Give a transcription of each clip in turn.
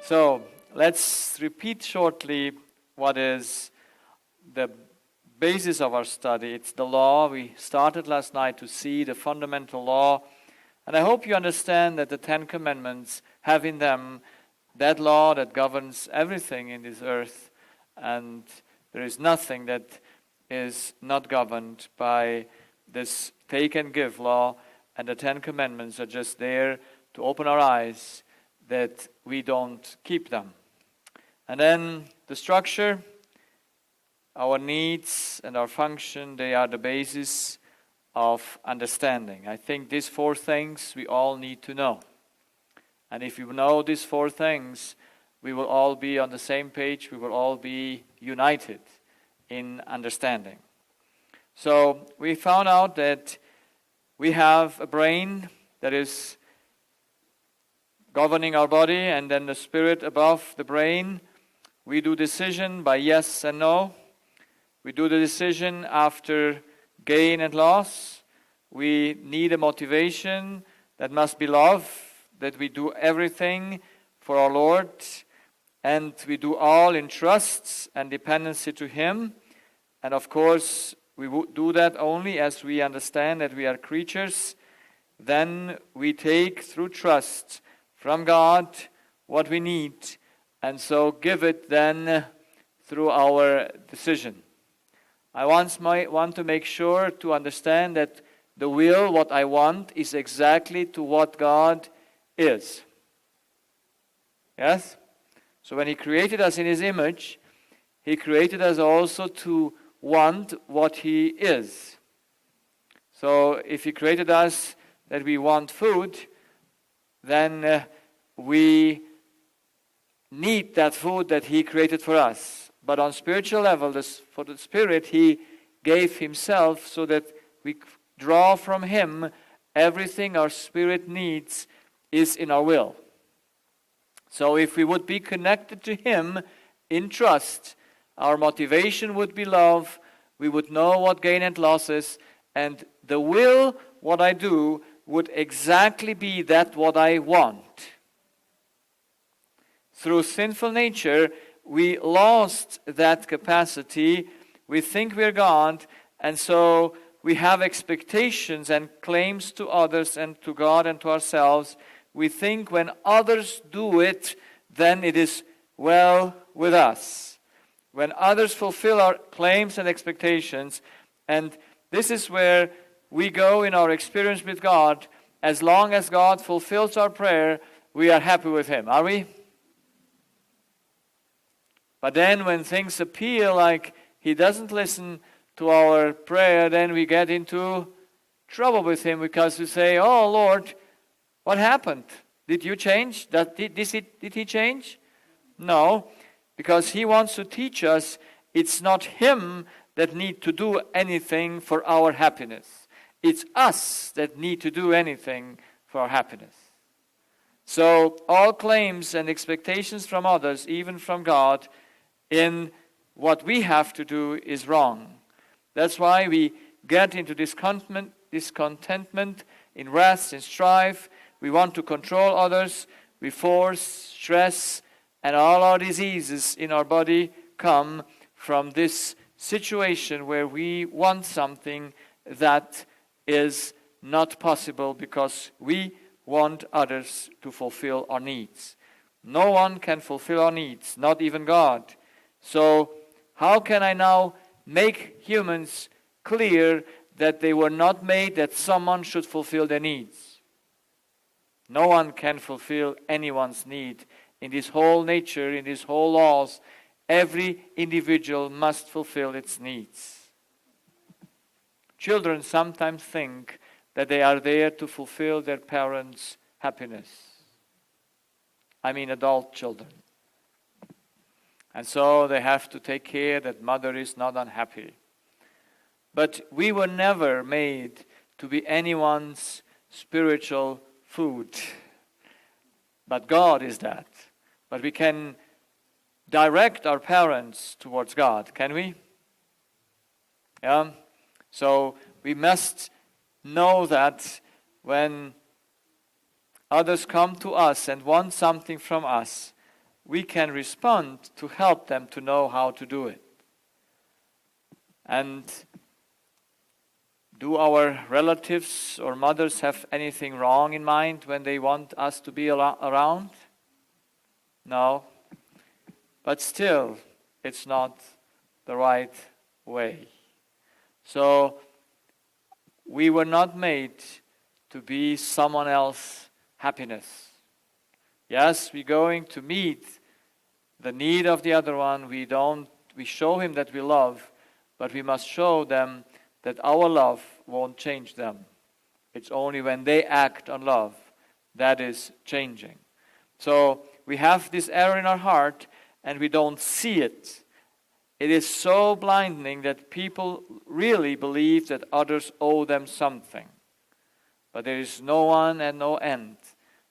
So let's repeat shortly what is the basis of our study. It's the law. We started last night to see the fundamental law. And I hope you understand that the Ten Commandments have in them that law that governs everything in this earth. And there is nothing that is not governed by this take and give law. And the Ten Commandments are just there to open our eyes that we don't keep them. And then the structure, our needs and our function, they are the basis of understanding. I think these four things we all need to know. And if you know these four things, we will all be on the same page. We will all be united in understanding. So we found out that we have a brain that is governing our body, and then the spirit above the brain. We do decision by yes and no. We do the decision after gain and loss. We need a motivation that must be love, that we do everything for our Lord, and we do all in trust and dependency to Him. And of course, we would do that only as we understand that we are creatures. Then we take through trust from God what we need, and so give it then through our decision. I want to make sure to understand that the will, what I want, is exactly to what God is. Yes? So when He created us in His image, He created us also to want what He is. So if He created us that we want food, then we need that food that He created for us. But on spiritual level, for the Spirit, He gave Himself so that we draw from Him everything our spirit needs is in our will. So if we would be connected to Him in trust, our motivation would be love, we would know what gain and loss is, and the will, what I do, would exactly be that what I want. Through sinful nature, we lost that capacity. We think we're God, and so we have expectations and claims to others and to God and to ourselves. We think when others do it, then it is well with us. When others fulfill our claims and expectations, and this is where we go in our experience with God. As long as God fulfills our prayer, we are happy with Him, are we? But then when things appear like He doesn't listen to our prayer, then we get into trouble with Him because we say, "Oh Lord, what happened? Did you change? Did He change?" No, because He wants to teach us it's not Him that need to do anything for our happiness. It's us that need to do anything for our happiness. So all claims and expectations from others, even from God, in what we have to do is wrong. That's why we get into discontentment in wrath, in strife. We want to control others. We force, stress, and all our diseases in our body come from this situation where we want something that is not possible because we want others to fulfill our needs. No one can fulfill our needs, not even God. So how can I now make humans clear that they were not made that someone should fulfill their needs? No one can fulfill anyone's need. In this whole nature, in these whole laws, every individual must fulfill its needs. Children sometimes think that they are there to fulfill their parents' happiness. I mean adult children. And so they have to take care that mother is not unhappy. But we were never made to be anyone's spiritual food. But God is that. But we can direct our parents towards God, can we? Yeah? So we must know that when others come to us and want something from us, we can respond to help them to know how to do it. And do our relatives or mothers have anything wrong in mind when they want us to be around? No. But still, it's not the right way. So, we were not made to be someone else's happiness. Yes, we're going to meet the need of the other one. We show him that we love, but we must show them that our love won't change them. It's only when they act on love that is changing. So we have this error in our heart and we don't see it. It is so blinding that people really believe that others owe them something. But there is no one and no end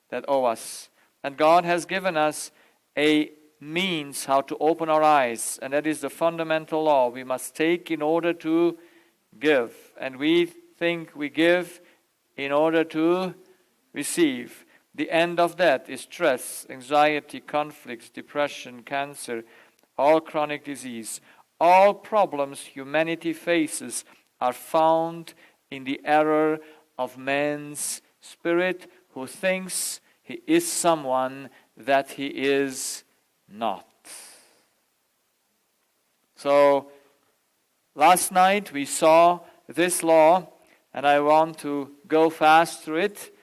that owe us. And God has given us a means how to open our eyes, and that is the fundamental law we must take in order to give. And we think we give in order to receive. The end of that is stress, anxiety, conflicts, depression, cancer, all chronic disease. All problems humanity faces are found in the error of man's spirit who thinks he is someone that he is not. So, last night we saw this law, and I want to go fast through it,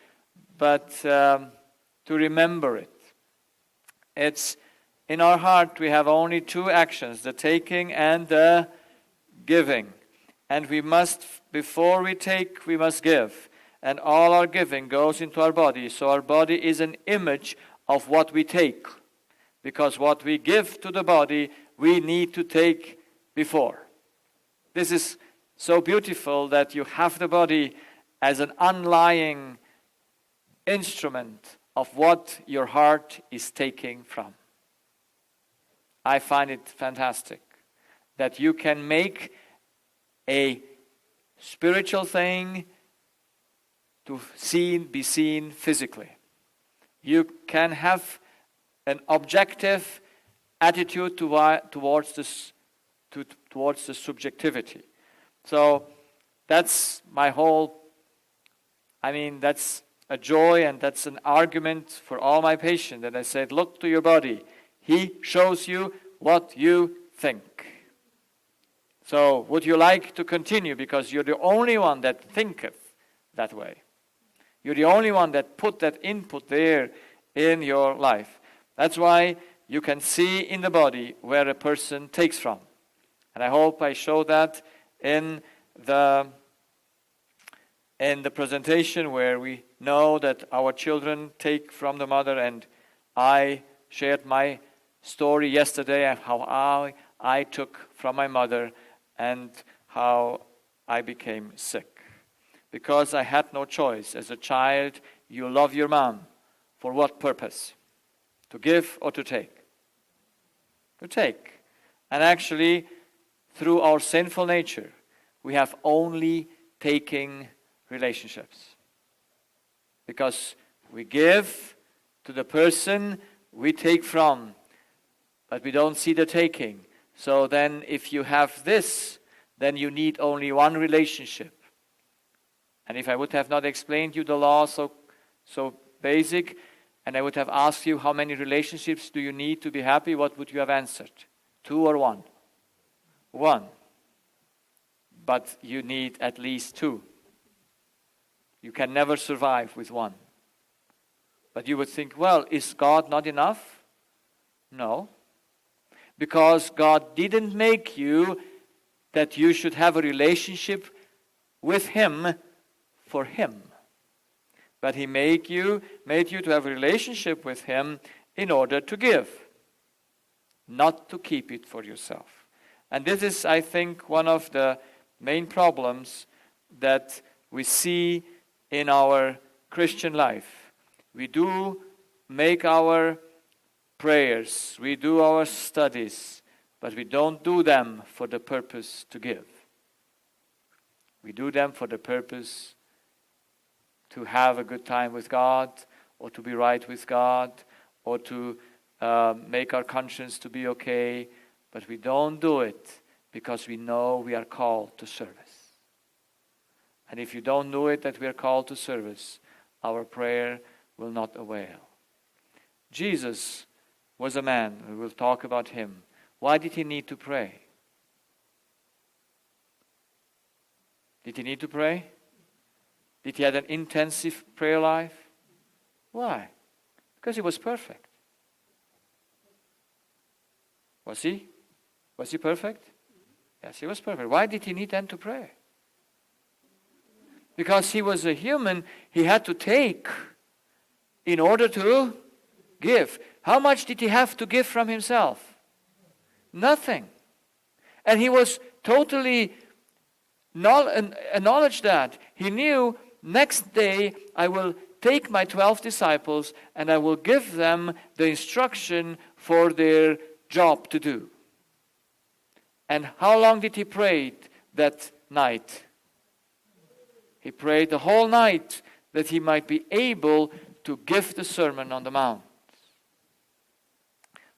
but to remember it. It's in our heart we have only two actions, the taking and the giving. And we must, before we take, we must give. And all our giving goes into our body. So our body is an image of what we take. Because what we give to the body, we need to take before. This is so beautiful that you have the body as an unlying instrument of what your heart is taking from. I find it fantastic that you can make a spiritual thing to be seen physically. You can have an objective attitude towards the subjectivity. So that's my whole, that's a joy and that's an argument for all my patients. That I said, look to your body. He shows you what you think. So would you like to continue? Because you're the only one that thinketh that way. You're the only one that put that input there in your life. That's why you can see in the body where a person takes from. And I hope I show that in the presentation where we know that our children take from the mother, and I shared my story yesterday of how I took from my mother and how I became sick. Because I had no choice. As a child, you love your mom. For what purpose? To give or to take? To take. And actually, through our sinful nature, we have only taking relationships. Because we give to the person we take from, but we don't see the taking. So then if you have this, then you need only one relationship. And if I would have not explained you the law so basic, and I would have asked you how many relationships do you need to be happy, what would you have answered? 2 or 1? 1. But you need at least 2. You can never survive with 1. But you would think, well, is God not enough? No. Because God didn't make you that you should have a relationship with Him for Him. But He made you to have a relationship with Him in order to give, not to keep it for yourself. And this is, I think, one of the main problems that we see in our Christian life. We do make our prayers, we do our studies, but we don't do them for the purpose to give. We do them for the purpose to have a good time with God, or to be right with God, or to make our conscience to be okay, but we don't do it because we know we are called to service. And if you don't know it that we are called to service, our prayer will not avail. Jesus was a man. We will talk about him. Why did he need to pray? Did he need to pray? Did he have an intensive prayer life? Why? Because he was perfect. Was he? Was he perfect? Yes, he was perfect. Why did he need then to pray? Because he was a human, he had to take in order to give. How much did he have to give from himself? Nothing. And he was totally acknowledged that. He knew, next day I will take my 12 disciples and I will give them the instruction for their job to do. And how long did he pray that night? He prayed the whole night that he might be able to give the Sermon on the Mount.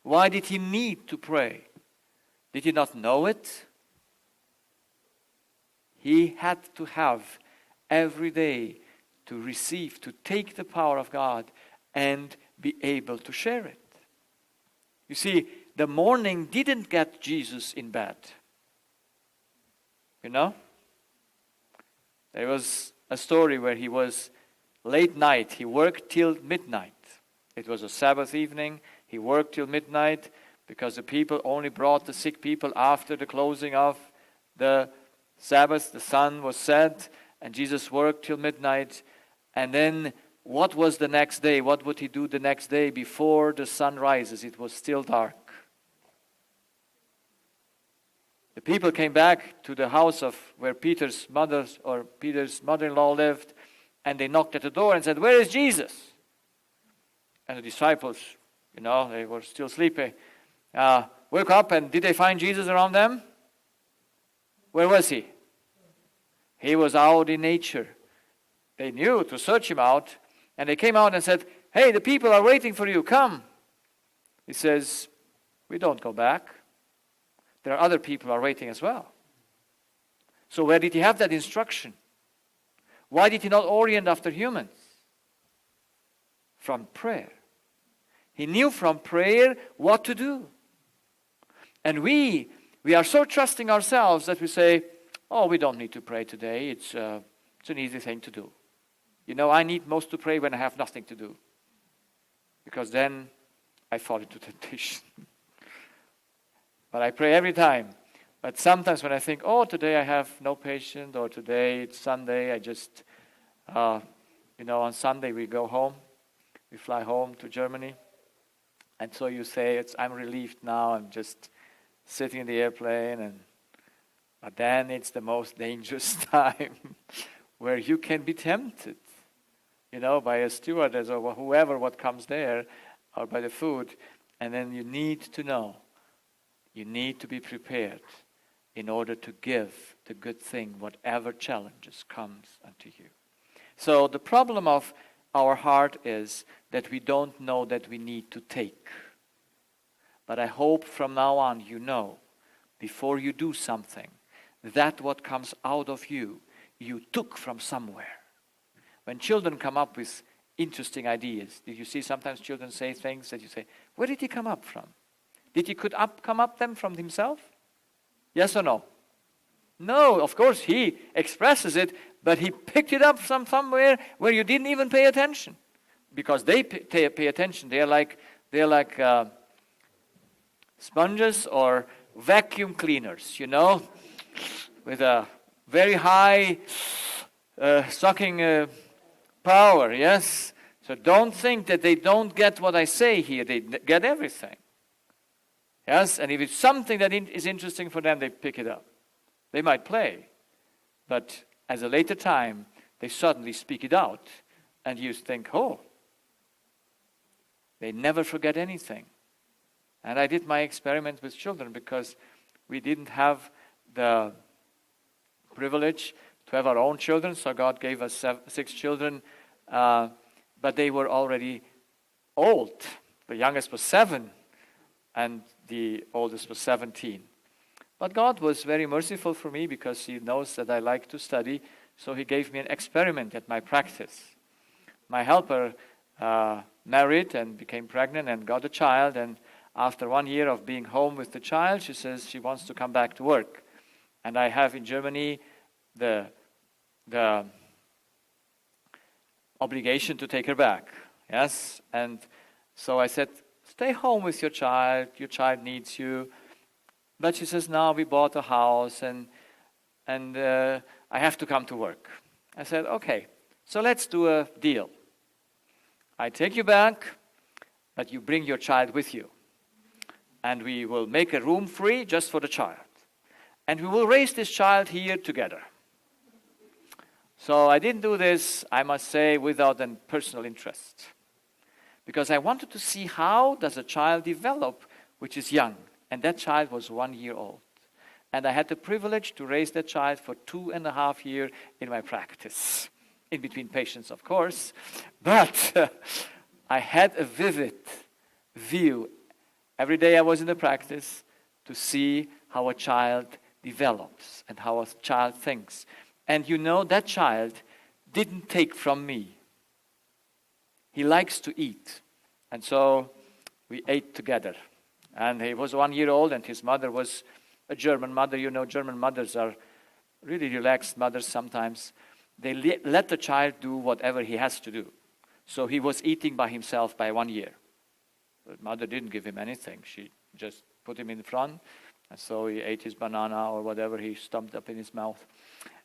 Why did he need to pray? Did he not know it? He had to have every day to receive, to take the power of God and be able to share it. You see, the morning didn't get Jesus in bed. You know? There was a story where he was late night. He worked till midnight. It was a Sabbath evening. He worked till midnight because the people only brought the sick people after the closing of the Sabbath. The sun was set and Jesus worked till midnight. And then what was the next day? What would he do the next day before the sun rises? It was still dark. The people came back to the house of where Peter's mother-in-law lived, and they knocked at the door and said, "Where is Jesus?" And the disciples, they were still sleepy, woke up, and did they find Jesus around them? Where was he? He was out in nature. They knew to search him out, and they came out and said, "Hey, the people are waiting for you, come." He says, "We don't go back. There are other people who are waiting as well." So where did he have that instruction? Why did he not orient after humans? From prayer. He knew from prayer what to do. And we are so trusting ourselves that we say, "Oh, we don't need to pray today. It's an easy thing to do. I need most to pray when I have nothing to do. Because then I fall into temptation." But I pray every time. But sometimes when I think, today I have no patient, or today it's Sunday, I just, on Sunday we go home. We fly home to Germany. And so you say, I'm relieved now, I'm just sitting in the airplane. But then it's the most dangerous time where you can be tempted, by a stewardess or whoever what comes there, or by the food. And then you need to know. You need to be prepared in order to give the good thing, whatever challenges comes unto you. So the problem of our heart is that we don't know that we need to take. But I hope from now on before you do something, that what comes out of you took from somewhere. When children come up with interesting ideas, did you see sometimes children say things that you say, where did he come up from? Did he come up them from himself? Yes or no? No, of course he expresses it, but he picked it up from somewhere where you didn't even pay attention. Because they pay attention. They're like sponges or vacuum cleaners, with a very high sucking power, yes? So don't think that they don't get what I say here. They get everything. Yes, and if it's something that is interesting for them, they pick it up. They might play, but at a later time, they suddenly speak it out, and you think, they never forget anything. And I did my experiment with children because we didn't have the privilege to have our own children, so God gave us 6 children, but they were already old. The youngest was 7, and the oldest was 17. But God was very merciful for me because He knows that I like to study, so He gave me an experiment at my practice. My helper married and became pregnant and got a child, and after 1 year of being home with the child, she says she wants to come back to work. And I have in Germany the obligation to take her back. Yes? And so I said, stay home with your child needs you. But she says, no, we bought a house and I have to come to work. I said, okay, so let's do a deal. I take you back, but you bring your child with you. And we will make a room free just for the child. And we will raise this child here together. So I didn't do this, I must say, without a personal interest. Because I wanted to see how does a child develop, which is young. And that child was 1 year old. And I had the privilege to raise that child for 2.5 years in my practice. In between patients, of course. But I had a vivid view. Every day I was in the practice to see how a child develops and how a child thinks. And you know, that child didn't take from me. He likes to eat. And so we ate together. And he was 1 year old, and his mother was a German mother. You know, German mothers are really relaxed mothers sometimes. They let the child do whatever he has to do. So he was eating by himself by 1 year. The mother didn't give him anything. She just put him in front. And so he ate his banana or whatever he stumped up in his mouth.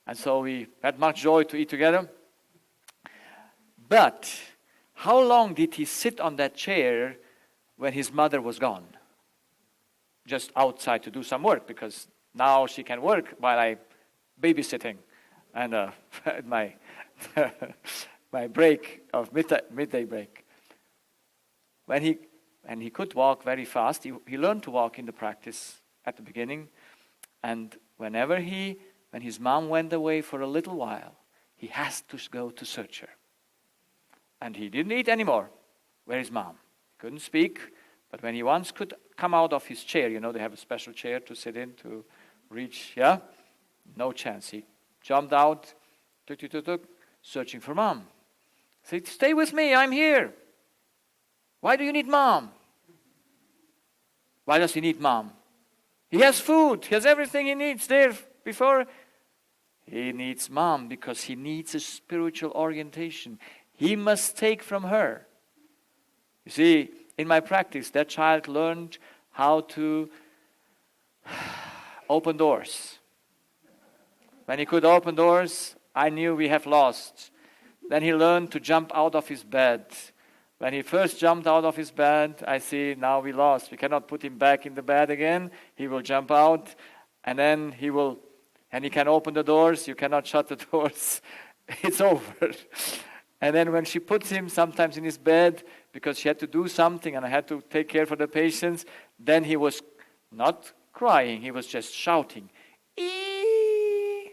And so we had much joy to eat together. But how long did he sit on that chair when his mother was gone? Just outside to do some work, because now she can work while I'm babysitting. And my my break of midday break. When he could walk very fast, he learned to walk in the practice at the beginning. And when his mom went away for a little while, he has to go to search her. And he didn't eat anymore. Where is mom? Couldn't speak, but when he once could come out of his chair, you know, they have a special chair to sit in to reach, yeah? No chance. He jumped out, searching for mom. Said, stay with me, I'm here. Why do you need mom? Why does he need mom? He has food, he has everything he needs there before. He needs mom because he needs a spiritual orientation. He must take from her. You see, in my practice, that child learned how to open doors. When he could open doors, I knew we have lost. Then he learned to jump out of his bed. When he first jumped out of his bed, I see now we lost. We cannot put him back in the bed again. He will jump out, and then he can open the doors. You cannot shut the doors. It's over. And then when she puts him sometimes in his bed, because she had to do something and I had to take care for the patients, then he was not crying, he was just shouting. Eee!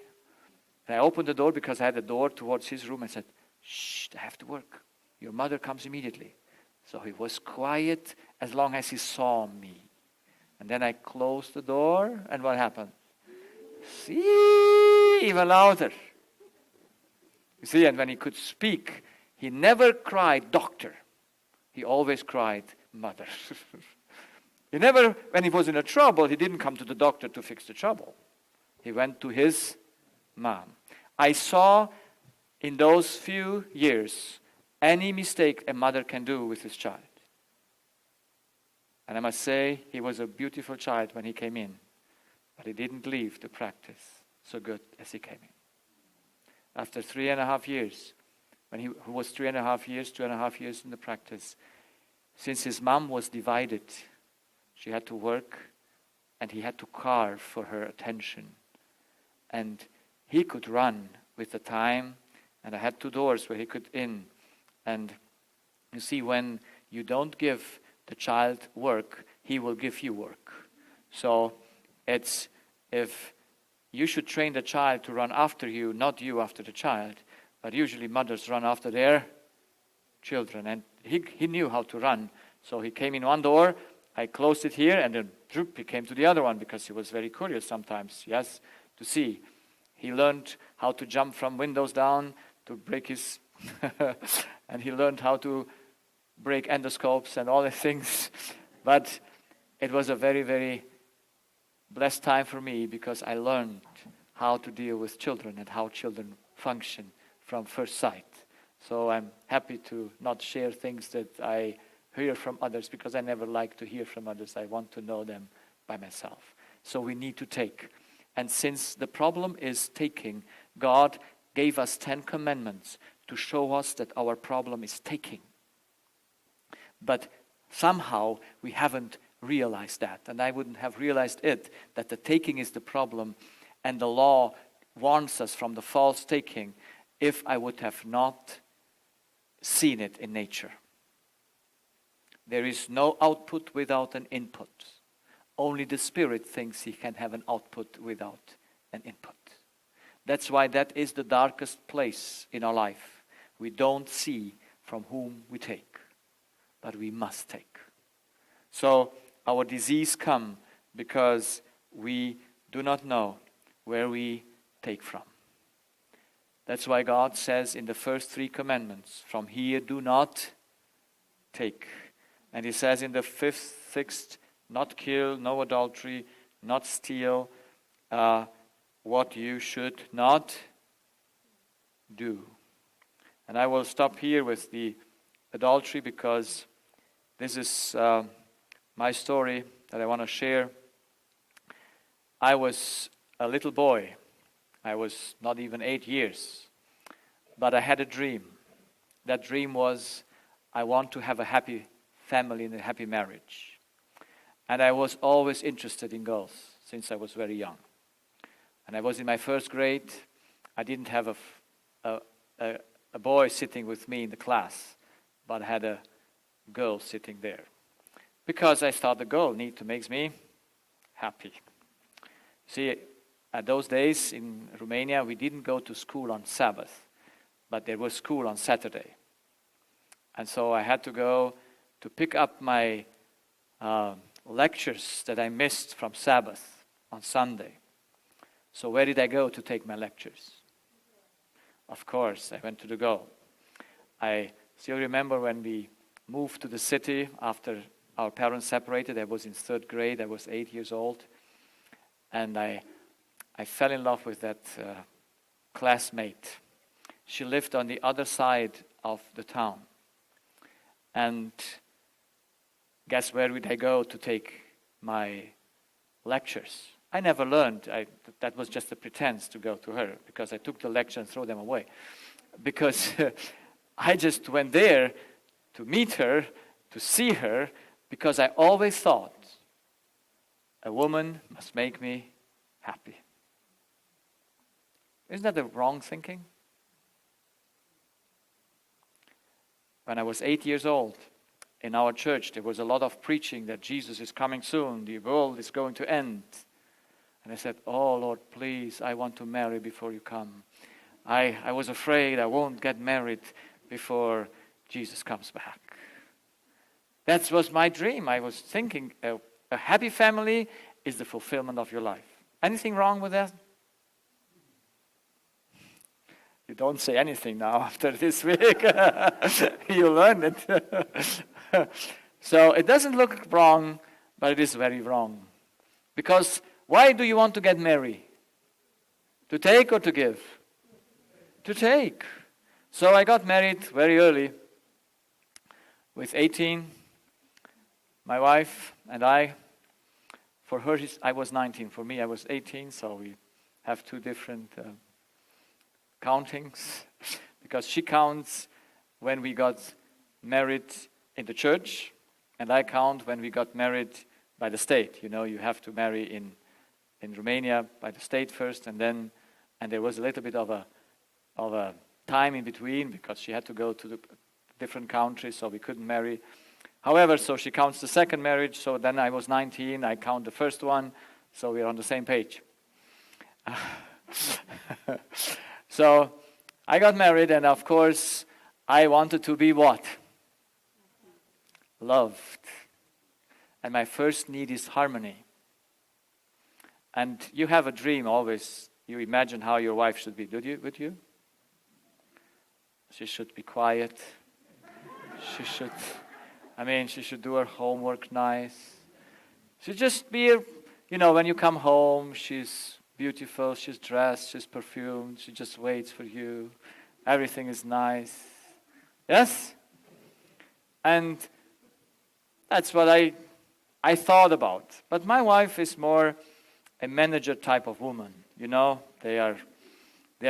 And I opened the door because I had a door towards his room and said, shh, I have to work. Your mother comes immediately. So he was quiet as long as he saw me. And then I closed the door, and what happened? See, even louder. You see, and when he could speak, he never cried, doctor. He always cried, mother. When he was in a trouble, he didn't come to the doctor to fix the trouble. He went to his mom. I saw in those few years any mistake a mother can do with his child. And I must say, he was a beautiful child when he came in. But he didn't leave the practice so good as he came in. After 3.5 years, when he was 2.5 years in the practice, since his mom was divided, she had to work and he had to carve for her attention. And he could run with the time, and I had 2 doors where he could in. And you see, when you don't give the child work, he will give you work. So it's if you should train the child to run after you, not you after the child. But usually mothers run after their children. And he knew how to run. So he came in one door, I closed it here, and then he came to the other one because he was very curious sometimes, yes, to see. He learned how to jump from windows down to break his, and he learned how to break endoscopes and all the things. But it was a very, very blessed time for me because I learned how to deal with children and how children function from first sight. So I'm happy to not share things that I hear from others because I never like to hear from others. I want to know them by myself. So we need to take. And since the problem is taking, God gave us 10 commandments to show us that our problem is taking. But somehow we haven't realized that. And I wouldn't have realized it, that the taking is the problem. And the law warns us from the false taking if I would have not seen it in nature. There is no output without an input. Only the Spirit thinks he can have an output without an input. That's why that is the darkest place in our life. We don't see from whom we take, but we must take. So our disease comes because we do not know where we take from. That's why God says in the first 3 commandments, from here do not take. And he says in the 5th, 6th, not kill, no adultery, not steal, what you should not do. And I will stop here with the adultery because this is my story that I want to share. I was a little boy. I was not even 8 years. But I had a dream. That dream was, I want to have a happy family and a happy marriage. And I was always interested in girls since I was very young. And I was in my 1st grade. I didn't have a boy sitting with me in the class, but I had a girl sitting there. Because I thought the girl need to make me happy. See, at those days in Romania, we didn't go to school on Sabbath, but there was school on Saturday. And so I had to go to pick up my lectures that I missed from Sabbath on Sunday. So where did I go to take my lectures? Of course, I went to the girl. I still remember when we moved to the city after our parents separated. I was in 3rd grade. I was 8 years old. And I fell in love with that classmate. She lived on the other side of the town. And guess where would I go to take my lectures? I never learned. That was just a pretense to go to her because I took the lecture and threw them away. Because I just went there to meet her, to see her, because I always thought a woman must make me happy. Isn't that the wrong thinking? When I was 8 years old, in our church, there was a lot of preaching that Jesus is coming soon, the world is going to end. And I said, oh Lord, please, I want to marry before you come. I was afraid I won't get married before Jesus comes back. That was my dream. I was thinking a happy family is the fulfillment of your life. Anything wrong with that? You don't say anything now after this week. You learned it. So it doesn't look wrong, but it is very wrong. Because why do you want to get married? To take or to give? To take. So I got married very early. With 18, my wife and I, for her I was 19. For me I was 18, so we have 2 different countings. Because she counts when we got married in the church, and I count when we got married by the state. You know, you have to marry in Romania by the state first, and there was a little bit of a time in between because she had to go to the different countries, so we couldn't marry. However, so she counts the second marriage, so then I was 19, I count the first one, so we're on the same page. So I got married, and of course, I wanted to be what? loved. And my first need is harmony. And you have a dream always. You imagine how your wife should be, would you? She should be quiet. She should do her homework nice. She just be, when you come home, she's beautiful, she's dressed, she's perfumed, she just waits for you. Everything is nice. Yes? And that's what I thought about. But my wife is more a manager type of woman. They are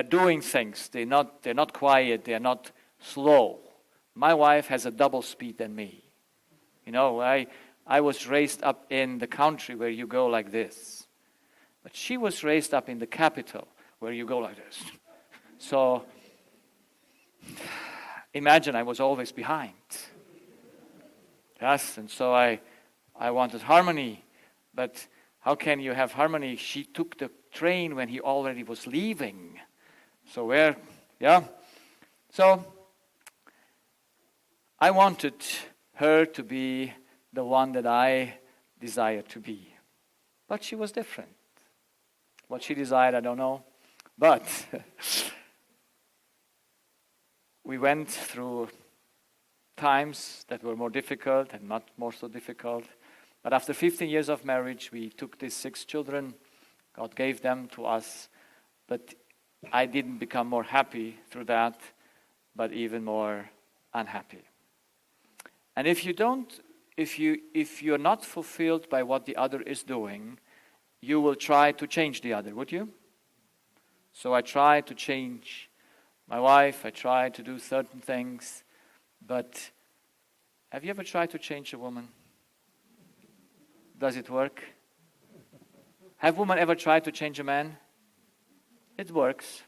doing things. They're not quiet. They are not slow. My wife has a double speed than me. I was raised up in the country where you go like this, but she was raised up in the capital where you go like this. So imagine I was always behind. Yes, and so I wanted harmony, but how can you have harmony? She took the train when he already was leaving. So So I wanted her to be the one that I desired to be. But she was different. What she desired, I don't know. But we went through times that were more difficult and not more so difficult. But after 15 years of marriage, we took these 6 children. God gave them to us. But I didn't become more happy through that, but even more unhappy. And if you're not fulfilled by what the other is doing, you will try to change the other, would you? So I tried to change my wife. I tried to do certain things. But have you ever tried to change a woman? Does it work? Have women ever tried to change a man? It works.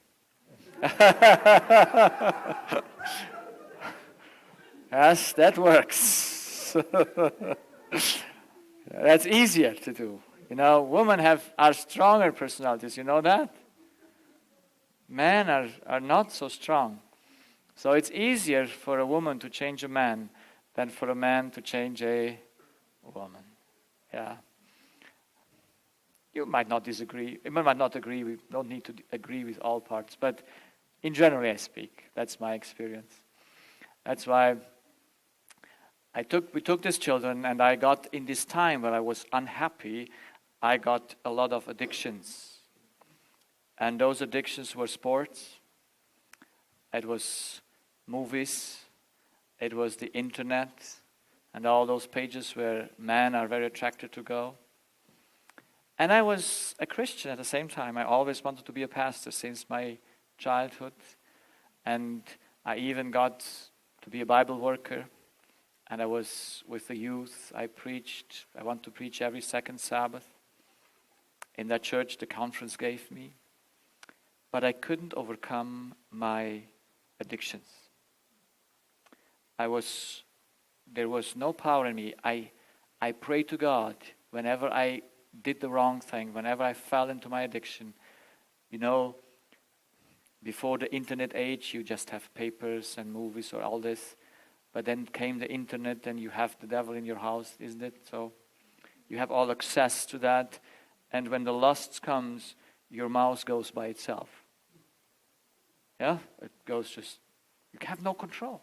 Yes, that works. That's easier to do. Women are stronger personalities. You know that? Men are not so strong. So it's easier for a woman to change a man than for a man to change a woman. Yeah. You might not disagree. You might not agree. We don't need to agree with all parts. But in general, I speak. That's my experience. That's why we took these children, and I got, in this time where I was unhappy, I got a lot of addictions. And those addictions were sports. It was movies. It was the internet. And all those pages where men are very attracted to go. And I was a Christian at the same time. I always wanted to be a pastor since my childhood. And I even got to be a Bible worker. And I was with the youth. I preached. I want to preach every second Sabbath in that church the conference gave me. But I couldn't overcome my addictions. There was no power in me. I prayed to God whenever I did the wrong thing, whenever I fell into my addiction. Before the internet age, you just have papers and movies or all this. But then came the internet and you have the devil in your house, isn't it? So you have all access to that. And when the lust comes, your mouth goes by itself. Yeah? It goes you have no control.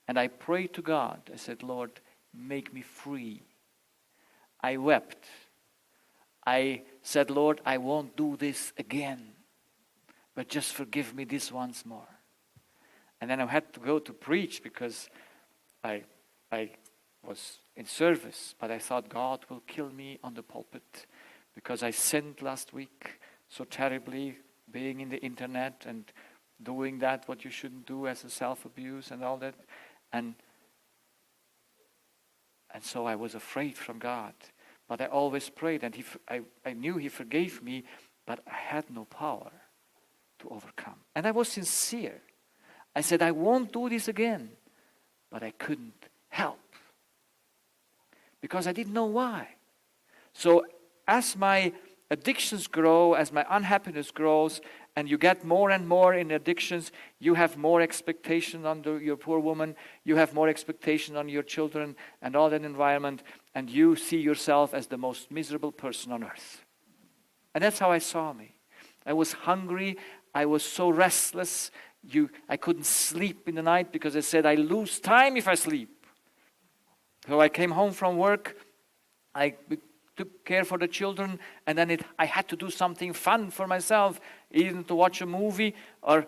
And I prayed to God. I said, Lord, make me free. I wept. I said, Lord, I won't do this again. But just forgive me this once more. And then I had to go to preach because I was in service. But I thought God will kill me on the pulpit because I sinned last week so terribly, being in the internet and doing that what you shouldn't do as a self-abuse and all that. And so I was afraid from God. But I always prayed, and I knew He forgave me, but I had no power to overcome. And I was sincere. I said, I won't do this again. But I couldn't help. Because I didn't know why. So as my addictions grow, as my unhappiness grows, and you get more and more in addictions, you have more expectation on your poor woman, you have more expectation on your children and all that environment, and you see yourself as the most miserable person on earth. And that's how I saw me. I was hungry, I was so restless, I couldn't sleep in the night because I said I lose time if I sleep. So I came home from work, I took care for the children, and then I had to do something fun for myself, even to watch a movie, or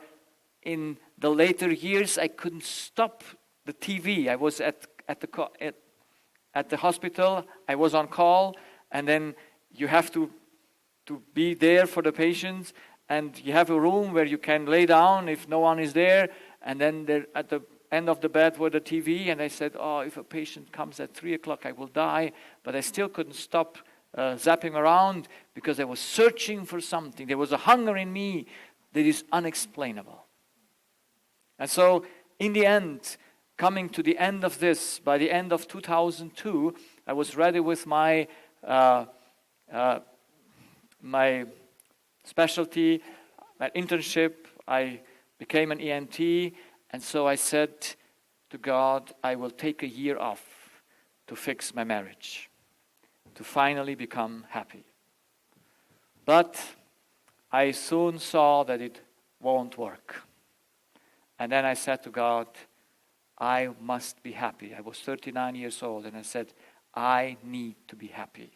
in the later years I couldn't stop the TV. I was at the hospital, I was on call, and then you have to be there for the patients, and you have a room where you can lay down if no one is there, and then at the end of the bed with the TV, and I said, if a patient comes at 3 o'clock, I will die, but I still couldn't stop zapping around because I was searching for something. There was a hunger in me that is unexplainable. And so, in the end, coming to the end of this, by the end of 2002, I was ready with my specialty, my internship. I became an ENT, and so I said to God, I will take a year off to fix my marriage, to finally become happy. But I soon saw that it won't work. And then I said to God, I must be happy. I was 39 years old, and I said, I need to be happy.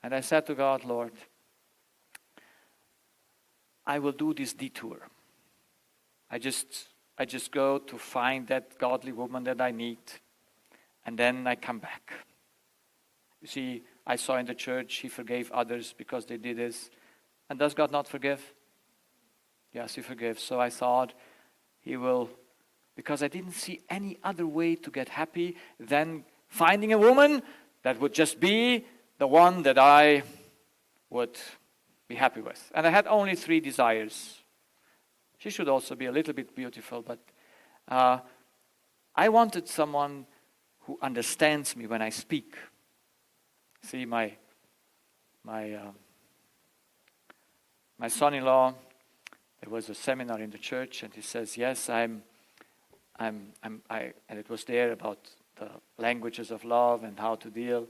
And I said to God, Lord, I will do this detour. I just go to find that godly woman that I meet, and then I come back. You see, I saw in the church He forgave others because they did this. And does God not forgive? Yes, He forgives. So I thought He will, because I didn't see any other way to get happy than finding a woman that would just be the one that I would be happy with. And I had only 3 desires. She should also be a little bit beautiful, but I wanted someone who understands me when I speak. See, my son-in-law, there was a seminar in the church, and he says, yes, and it was there about the languages of love and how to deal.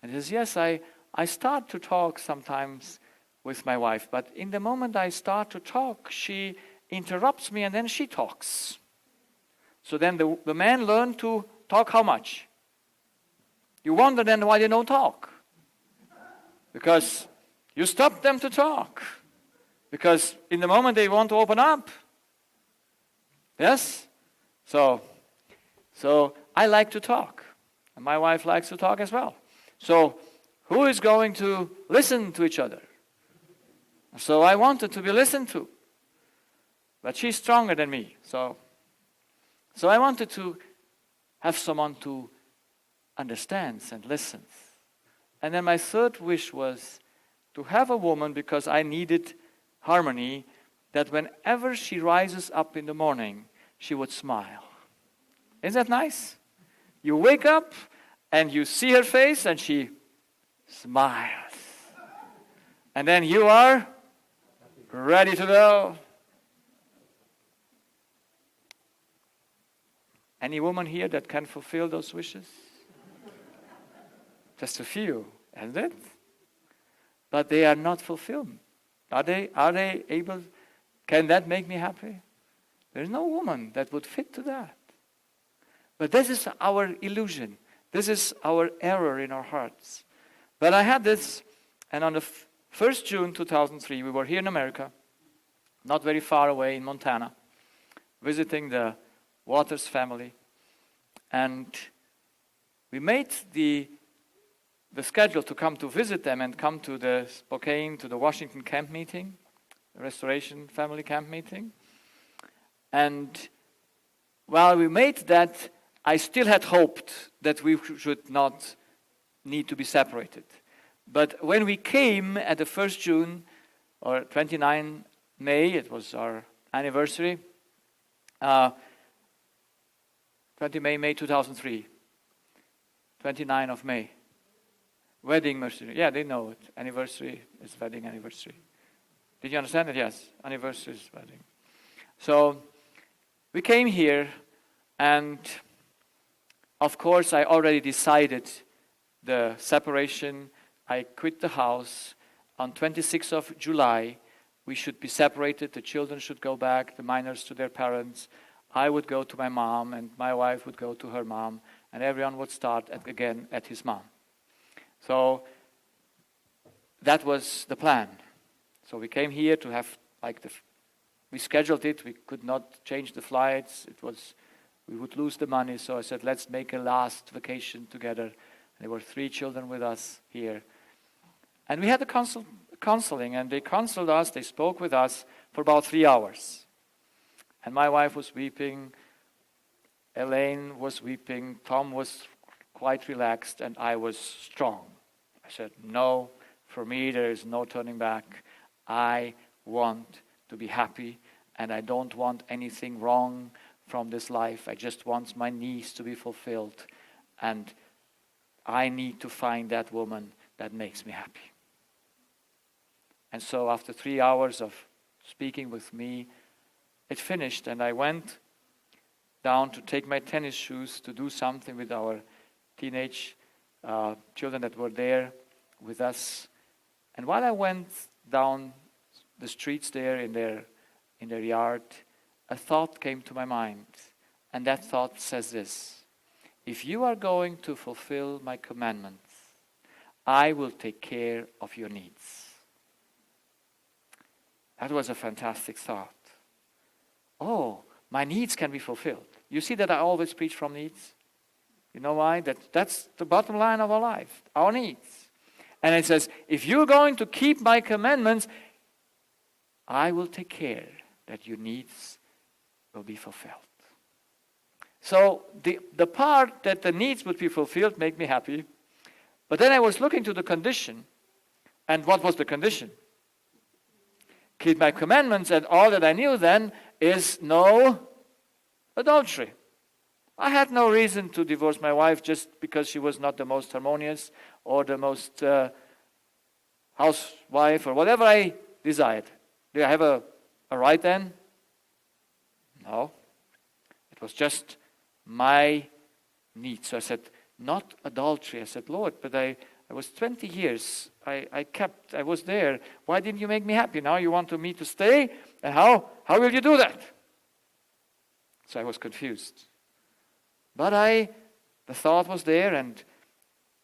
And he says, yes, I start to talk sometimes with my wife, but in the moment I start to talk, she interrupts me and then she talks. So then the man learned to talk how much? You wonder then why they don't talk. Because you stop them to talk. Because in the moment they want to open up. Yes? So I like to talk. And my wife likes to talk as well. So who is going to listen to each other? So I wanted to be listened to. But she's stronger than me. So I wanted to have someone who understands and listens. And then my third wish was to have a woman, because I needed harmony, that whenever she rises up in the morning, she would smile. Isn't that nice? You wake up and you see her face and she smiles. And then you are ready to go. Any woman here that can fulfill those wishes? Just a few, isn't it? But they are not fulfilled. Are they able? Can that make me happy? There's no woman that would fit to that. But this is our illusion. This is our error in our hearts. But I had this, and on the 1st June 2003, we were here in America, not very far away in Montana, visiting the Waters family. And we made the schedule to come to visit them and come to the Spokane, to the Washington camp meeting, the Restoration Family camp meeting. And while we made that, I still had hoped that we should not need to be separated. But when we came at the 1st June, or 29 May, it was our anniversary, 20 May 2003, 29 of May. Wedding anniversary. Yeah, they know it. Anniversary is wedding anniversary. Did you understand it? Yes. Anniversaries, wedding. So we came here, and of course I already decided the separation. I quit the house. On 26th of July, we should be separated. The children should go back, the minors to their parents. I would go to my mom, and my wife would go to her mom, and everyone would start again at his mom. So that was the plan. So we came here to have we scheduled it. We could not change the flights. We would lose the money. So I said, let's make a last vacation together. There were 3 children with us here. And we had a counseling, and they counseled us. They spoke with us for about 3 hours. And my wife was weeping. Elaine was weeping. Tom was quite relaxed, and I was strong. I said, no, for me there is no turning back. I want to be happy, and I don't want anything wrong from this life. I just want my needs to be fulfilled, and I need to find that woman that makes me happy. And so after 3 hours of speaking with me, it finished, and I went down to take my tennis shoes to do something with our teenage children that were there with us. And while I went down the streets there in their yard, a thought came to my mind. And that thought says this: if you are going to fulfill my commandments, I will take care of your needs. That was a fantastic thought. Oh, my needs can be fulfilled. You see that I always preach from needs? You know why? That's the bottom line of our life, our needs. And it says, if you're going to keep my commandments, I will take care that your needs will be fulfilled. So the part that the needs would be fulfilled made me happy. But then I was looking to the condition. And what was the condition? Keep my commandments, and all that I knew then is no adultery. I had no reason to divorce my wife just because she was not the most harmonious or the most housewife or whatever I desired. Did I have a right then? No. It was just my need. So I said, not adultery. I said, Lord, but I was 20 years. I was there. Why didn't you make me happy? Now you want me to stay? And how will you do that? So I was confused. But the thought was there, and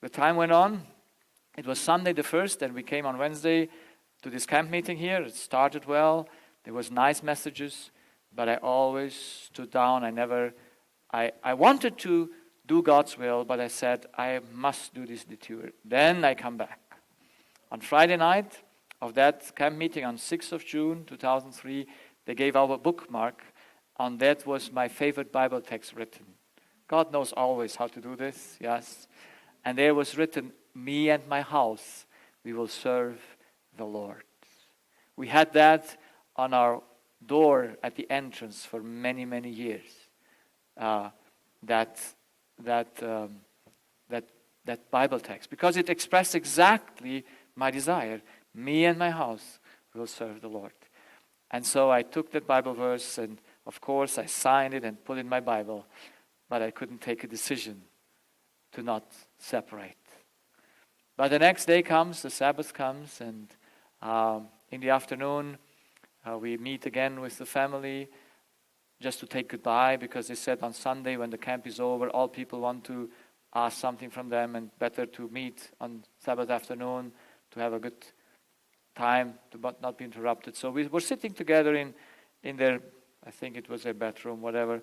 the time went on. It was Sunday the 1st, and we came on Wednesday to this camp meeting here. It started well. There was nice messages, but I always stood down. I wanted to do God's will, but I said, I must do this detour. Then I come back. On Friday night of that camp meeting on 6th of June, 2003, they gave out a bookmark. On that was my favorite Bible text written. God knows always how to do this, yes. And there was written, me and my house, we will serve the Lord. We had that on our door at the entrance for many, many years. That Bible text, because it expressed exactly my desire. Me and my house will serve the Lord. And so I took that Bible verse, and of course I signed it and put it in my Bible, but I couldn't take a decision to not separate. But the next day comes, the Sabbath comes, and in the afternoon we meet again with the family just to take goodbye, because they said on Sunday when the camp is over, all people want to ask something from them, and better to meet on Sabbath afternoon to have a good time, to not be interrupted. So we were sitting together in their, I think it was their bedroom, whatever.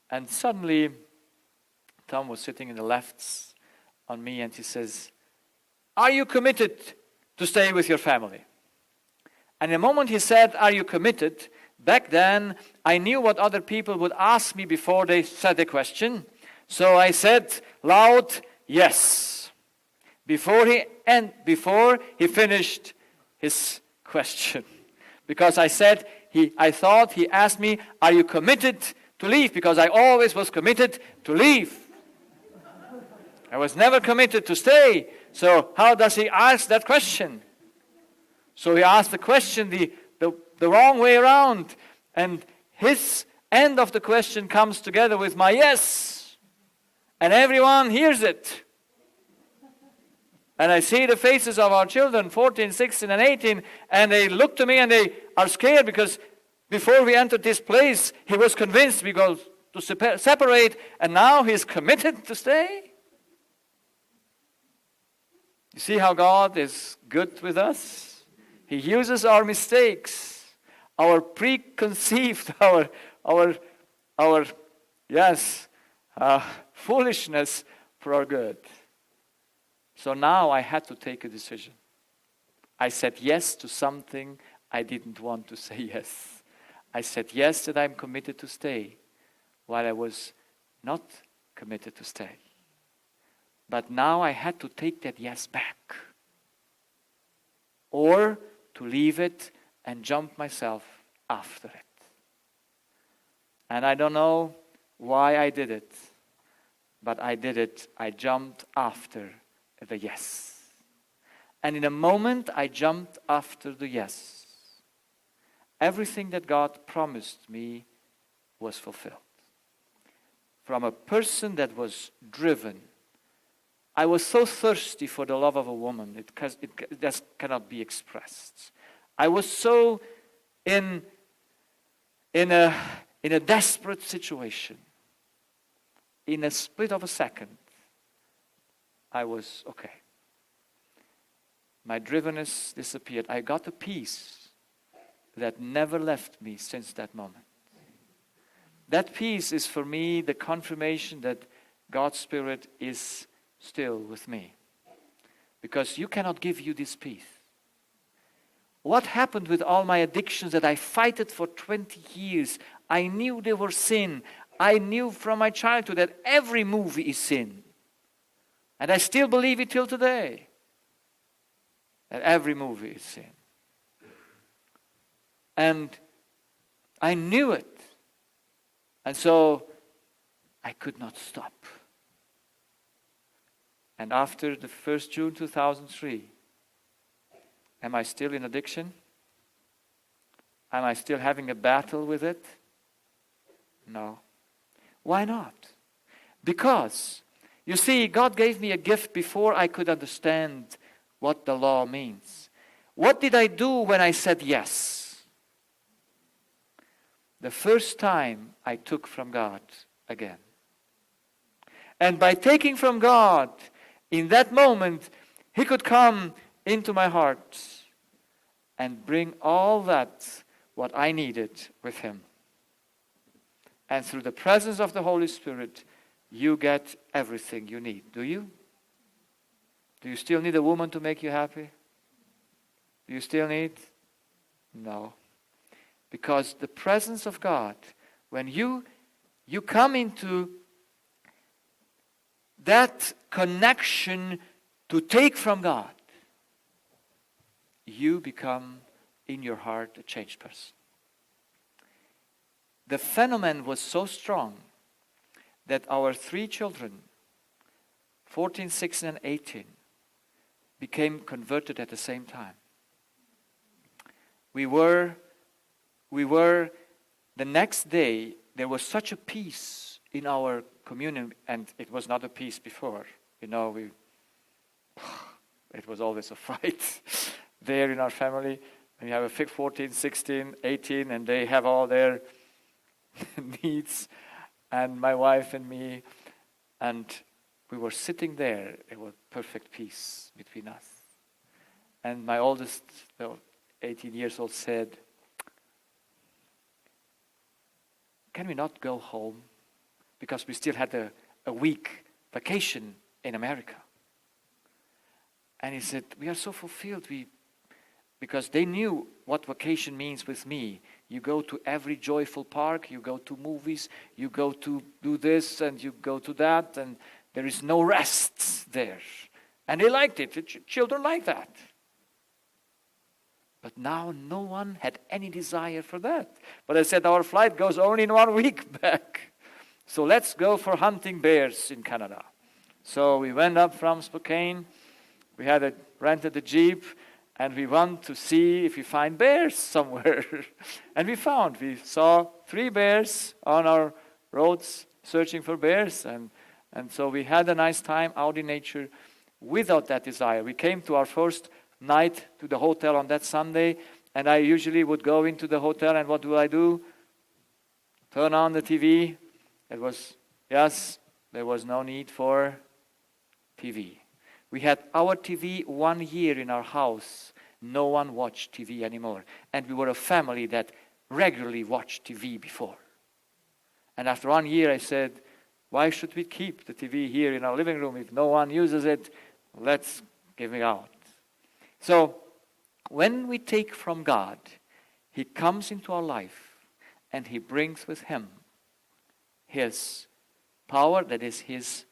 And suddenly, Tom was sitting in the left on me, and he says, are you committed to stay with your family? And the moment he said, are you committed? Back then, I knew what other people would ask me before they said the question. So I said loud, yes. Before he finished his question. Because I thought he asked me, are you committed to leave? Because I always was committed to leave. I was never committed to stay. So how does he ask that question? So he asked the question the wrong way around. And his end of the question comes together with my yes. And everyone hears it. And I see the faces of our children, 14, 16, and 18, and they look to me and they are scared because before we entered this place, he was convinced we go to separate, and now he's committed to stay. You see how God is good with us? He uses our mistakes, our preconceived, our foolishness for our good. So now I had to take a decision. I said yes to something I didn't want to say yes. I said yes that I'm committed to stay, while I was not committed to stay. But now I had to take that yes back. Or to leave it and jump myself after it. And I don't know why I did it, but I did it. I jumped after the yes. And in a moment I jumped after the yes. Everything that God promised me was fulfilled. From a person that was driven. I was so thirsty for the love of a woman, it just cannot be expressed. I was so in a desperate situation. In a split of a second, I was okay. My drivenness disappeared. I got a peace that never left me since that moment. That peace is for me the confirmation that God's Spirit is still with me. Because you cannot give you this peace. What happened with all my addictions that I fight it for 20 years? I knew they were sin. I knew from my childhood that every movie is sin. And I still believe it till today. That every movie is sin. And I knew it. And so I could not stop. And after the 1st June 2003, am I still in addiction? Am I still having a battle with it? No. Why not? Because, you see, God gave me a gift before I could understand what the law means. What did I do when I said yes? The first time I took from God again. And by taking from God, in that moment, He could come into my heart and bring all that, what I needed, with Him. And through the presence of the Holy Spirit, you get everything you need. Do you? Do you still need a woman to make you happy? Do you still need? No. Because the presence of God, when you come into that connection to take from God, you become in your heart a changed person. The phenomenon was so strong that our 3 children, 14, 16, and 18, became converted at the same time. We were, the next day, there was such a peace in our communion, and it was not a peace before. You know, it was always a fight there in our family. And you have a 14, 16, 18, and they have all their needs, and my wife and me, and we were sitting there. It was perfect peace between us. And my oldest, 18 years old, said, "Can we not go home?" Because we still had a week vacation in America. And he said, "We are so fulfilled. Because they knew what vacation means with me. You go to every joyful park, you go to movies, you go to do this and you go to that, and there is no rest there." And they liked it. Children like that. But now no one had any desire for that. But I said, our flight goes only in 1 week back. So let's go for hunting bears in Canada. So we went up from Spokane. We had rented a Jeep. And we want to see if we find bears somewhere. And we saw 3 bears on our roads searching for bears. And so we had a nice time out in nature without that desire. We came to our first night to the hotel on that Sunday, and I usually would go into the hotel, and what do? Turn on the TV. There was no need for TV. We had our TV 1 year in our house. No one watched TV anymore. And we were a family that regularly watched TV before. And after 1 year I said, why should we keep the TV here in our living room if no one uses it? Let's give it out. So, when we take from God, He comes into our life and He brings with Him His power, that is His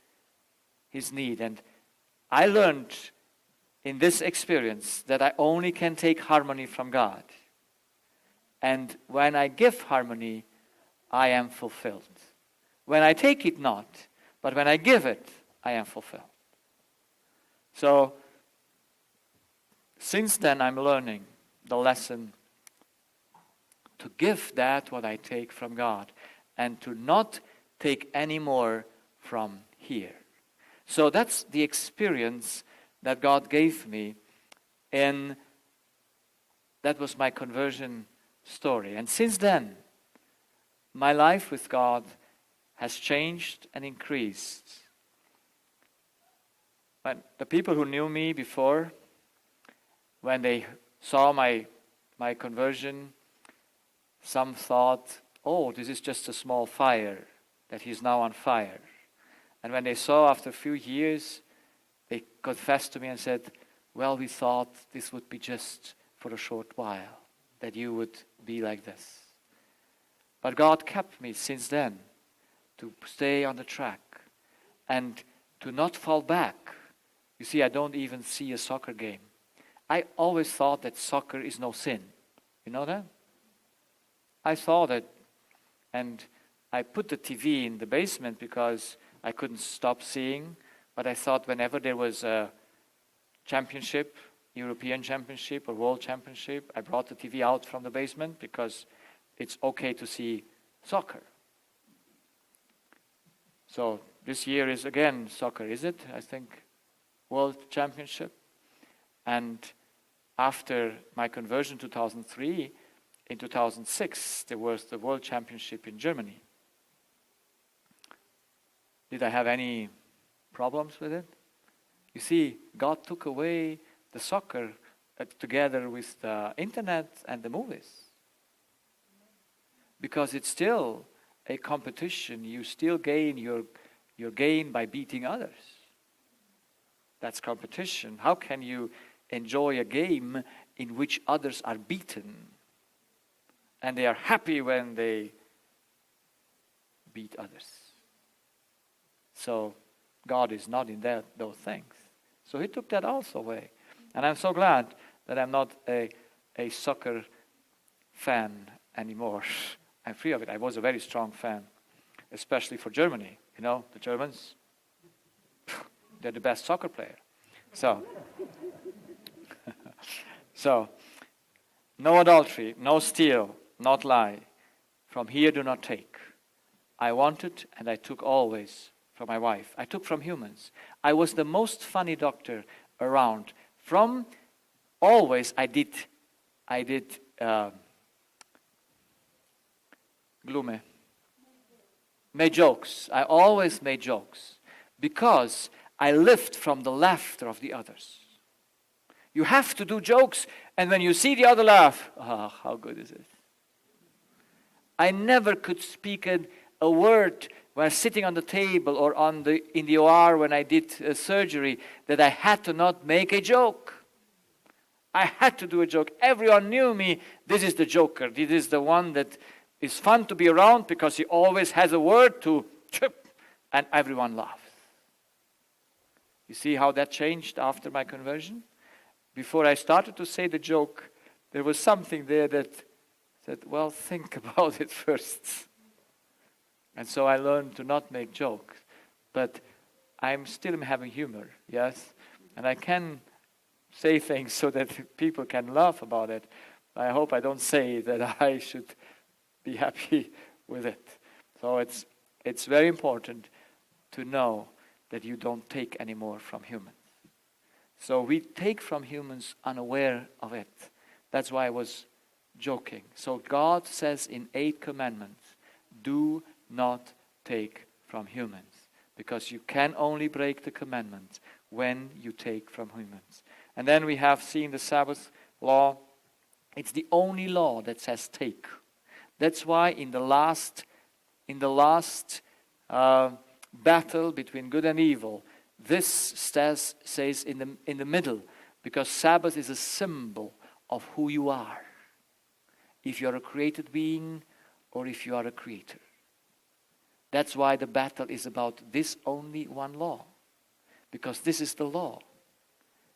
need. And I learned in this experience that I only can take harmony from God. And when I give harmony, I am fulfilled. When I take it not, but when I give it, I am fulfilled. So, since then I'm learning the lesson to give that what I take from God and to not take any more from here. So that's the experience that God gave me, and that was my conversion story. And since then, my life with God has changed and increased. But the people who knew me before, when they saw my conversion, some thought, oh, this is just a small fire, that he's now on fire. And when they saw after a few years, they confessed to me and said, well, we thought this would be just for a short while, that you would be like this. But God kept me since then to stay on the track and to not fall back. You see, I don't even see a soccer game. I always thought that soccer is no sin. You know that? I saw that, and I put the TV in the basement because I couldn't stop seeing. But I thought whenever there was a championship, European championship or world championship, I brought the TV out from the basement because it's okay to see soccer. So this year is again soccer, is it? I think world championship. And after my conversion 2003, in 2006, there was the world championship in Germany. Did I have any problems with it? You see, God took away the soccer together with the internet and the movies. Because it's still a competition. You still gain your gain by beating others. That's competition. How can you enjoy a game in which others are beaten? And they are happy when they beat others. So God is not in those things. So He took that also away. And I'm so glad that I'm not a soccer fan anymore. I'm free of it. I was a very strong fan, especially for Germany. You know, the Germans, they're the best soccer player. So, no adultery, no steal, not lie. From here do not take. I wanted and I took always from my wife. I took from humans. I was the most funny doctor around. From always I did Glume. Made jokes. I always made jokes because I lived from the laughter of the others. You have to do jokes, and when you see the other laugh, how good is it? I never could speak a word when sitting on the table or in the OR when I did surgery that I had to not make a joke. I had to do a joke. Everyone knew me. This is the joker. This is the one that is fun to be around because he always has a word to trip, and everyone laughs. You see how that changed after my conversion? Before I started to say the joke, there was something there that said, well, think about it first. And so I learned to not make jokes. But I'm still having humor, yes? And I can say things so that people can laugh about it. I hope I don't say that I should be happy with it. So it's very important to know that you don't take any more from humans. So we take from humans unaware of it. That's why I was joking. So God says in 8 commandments, do not take from humans. Because you can only break the commandments when you take from humans. And then we have seen the Sabbath law. It's the only law that says take. That's why in the last battle between good and evil, this says in the middle, because Sabbath is a symbol of who you are. If you're a created being or if you are a creator. That's why the battle is about this only one law. Because this is the law.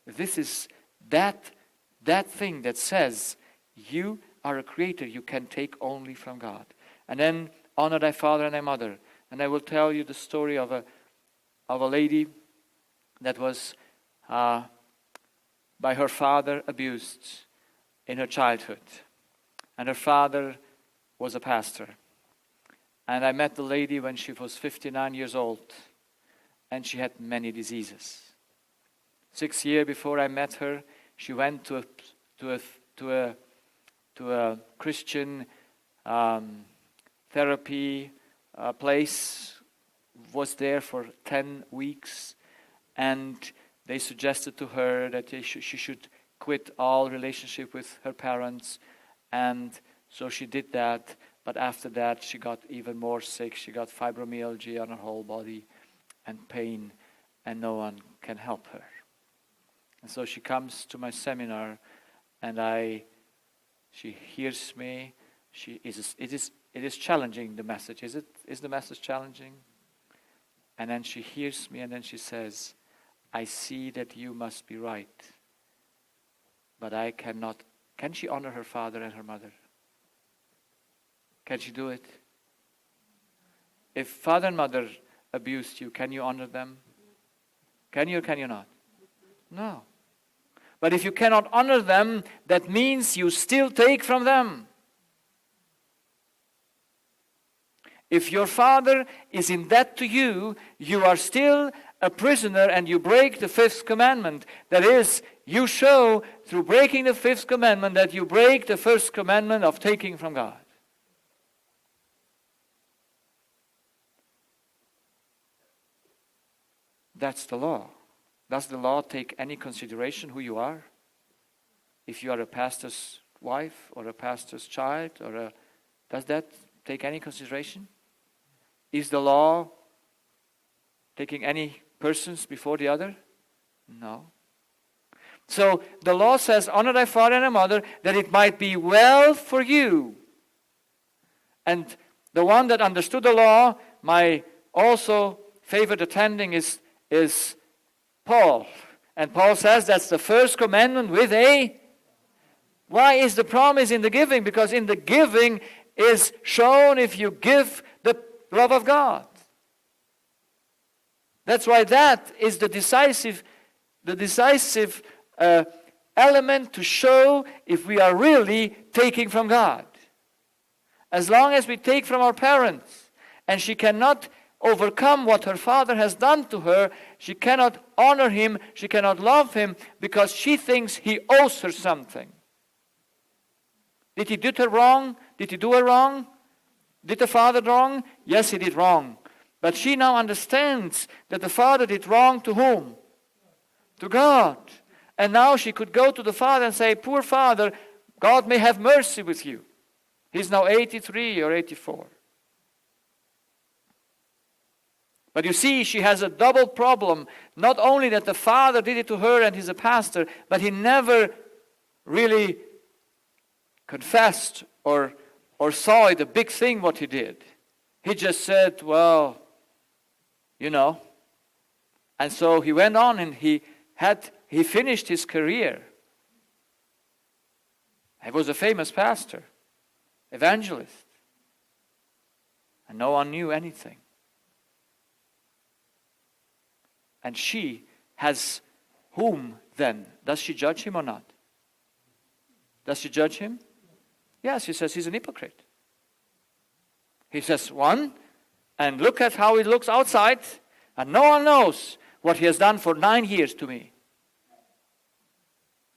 This is that thing that says you are a creator, you can take only from God. And then honor thy father and thy mother. And I will tell you the story of a lady that was by her father abused in her childhood. And her father was a pastor. And I met the lady when she was 59 years old. And she had many diseases. 6 years before I met her, she went to a Christian therapy place, was there for 10 weeks, and they suggested to her that she should quit all relationship with her parents, and so she did that. But after that, she got even more sick. She got fibromyalgia on her whole body and pain, and no one can help her. And so she comes to my seminar, and she hears me. It is challenging, the message. Is the message challenging? And then she hears me, and then she says, I see that you must be right, but I cannot. Can she honor her father and her mother? Can she do it? If father and mother abused you, can you honor them? Can you or can you not? No. But if you cannot honor them, that means you still take from them. If your father is in debt to you, you are still a prisoner and you break the 5th commandment. That is, you show through breaking the 5th commandment that you break the 1st commandment of taking from God. That's the law. Does the law take any consideration who you are? If you are a pastor's wife or a pastor's child, does that take any consideration? Is the law taking any persons before the other? No. So the law says, honor thy father and thy mother, that it might be well for you. And the one that understood the law, my also favorite attending is Paul. And Paul says that's the 1st commandment with a... Why is the promise in the giving? Because in the giving is shown if you give the love of God. That's why that is the decisive element to show if we are really taking from God. As long as we take from our parents, and she cannot overcome what her father has done to her, she cannot honor him, she cannot love him, because she thinks he owes her something. Did he do her wrong? Did he do her wrong? Did the father wrong? Yes, he did wrong. But she now understands that the father did wrong to whom? To God. And now she could go to the father and say, poor father, God may have mercy with you. He's now 83 or 84. But you see, she has a double problem. Not only that the father did it to her and he's a pastor, but he never really confessed or saw it a big thing what he did. He just said, well, you know. And so he went on and he finished his career. He was a famous pastor, evangelist. And no one knew anything. And she has whom then, does she judge him or not? Does she judge him? Yes, she says he's an hypocrite. He says one, and look at how he looks outside, and no one knows what he has done for 9 years to me.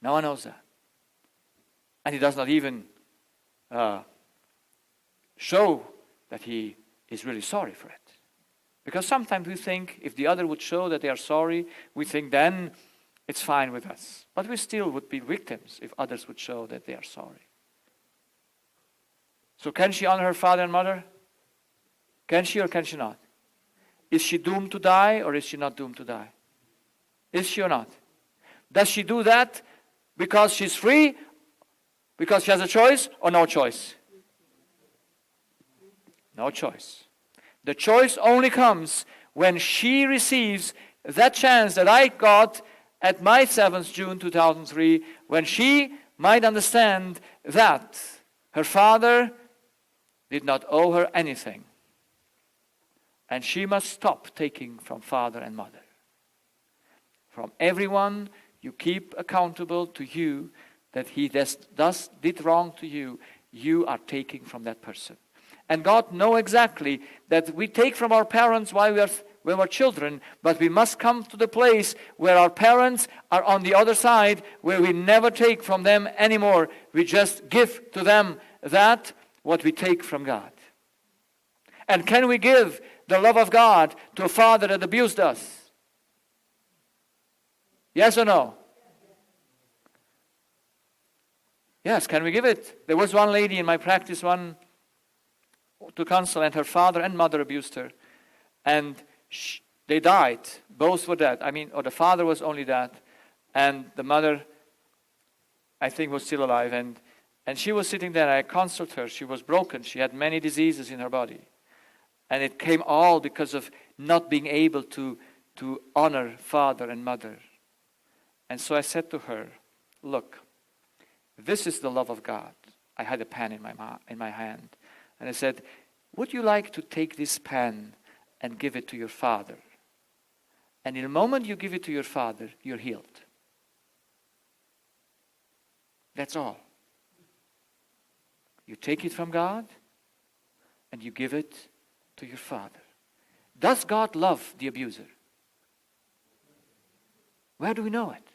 No one knows that. And he does not even show that he is really sorry for it. Because sometimes we think if the other would show that they are sorry, we think then it's fine with us. But we still would be victims if others would show that they are sorry. So can she honor her father and mother? Can she or can she not? Is she doomed to die or is she not doomed to die? Is she or not? Does she do that because she's free, because she has a choice, or no choice? No choice. The choice only comes when she receives that chance that I got at my 7th June 2003, when she might understand that her father did not owe her anything. And she must stop taking from father and mother. From everyone you keep accountable to you that he did wrong to you, you are taking from that person. And God knows exactly that we take from our parents while we were children, but we must come to the place where our parents are on the other side, where we never take from them anymore. We just give to them that what we take from God. And can we give the love of God to a father that abused us? Yes or no? Yes, can we give it? There was one lady in my practice to counsel, and her father and mother abused her. And they died. Both were dead. Or the father was only dead. And the mother, I think, was still alive. And she was sitting there. I counseled her. She was broken. She had many diseases in her body. And it came all because of not being able to honor father and mother. And so I said to her, look, this is the love of God. I had a pen in my hand. And I said, would you like to take this pen and give it to your father? And in the moment you give it to your father, you're healed. That's all. You take it from God and you give it to your father. Does God love the abuser? Where do we know it?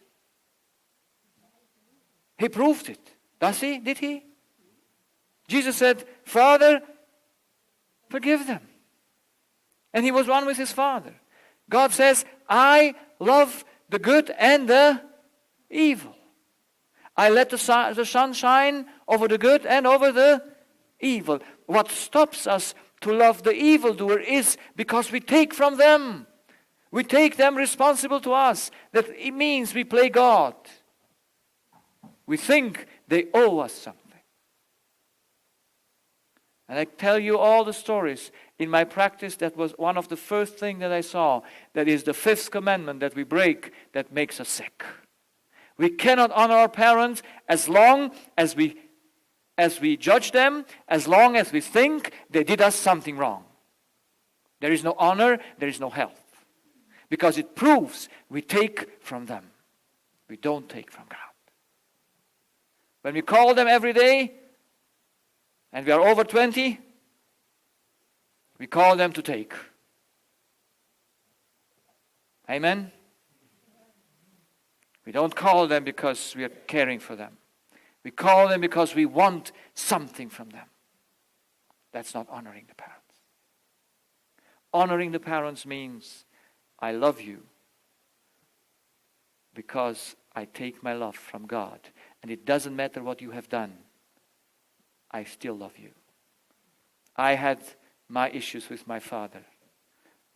He proved it. Does he? Did he? Jesus said, Father, forgive them. And he was one with his Father. God says, I love the good and the evil. I let the sun shine over the good and over the evil. What stops us to love the evildoer is because we take from them. We take them responsible to us. That it means we play God. We think they owe us something. And I tell you all the stories. In my practice, that was one of the first things that I saw. That is the 5th commandment that we break that makes us sick. We cannot honor our parents as long as we judge them, as long as we think they did us something wrong. There is no honor, there is no health. Because it proves we take from them. We don't take from God. When we call them every day, and we are over 20, we call them to take. Amen? We don't call them because we are caring for them. We call them because we want something from them. That's not honoring the parents. Honoring the parents means I love you because I take my love from God. And it doesn't matter what you have done. I still love you. I had my issues with my father.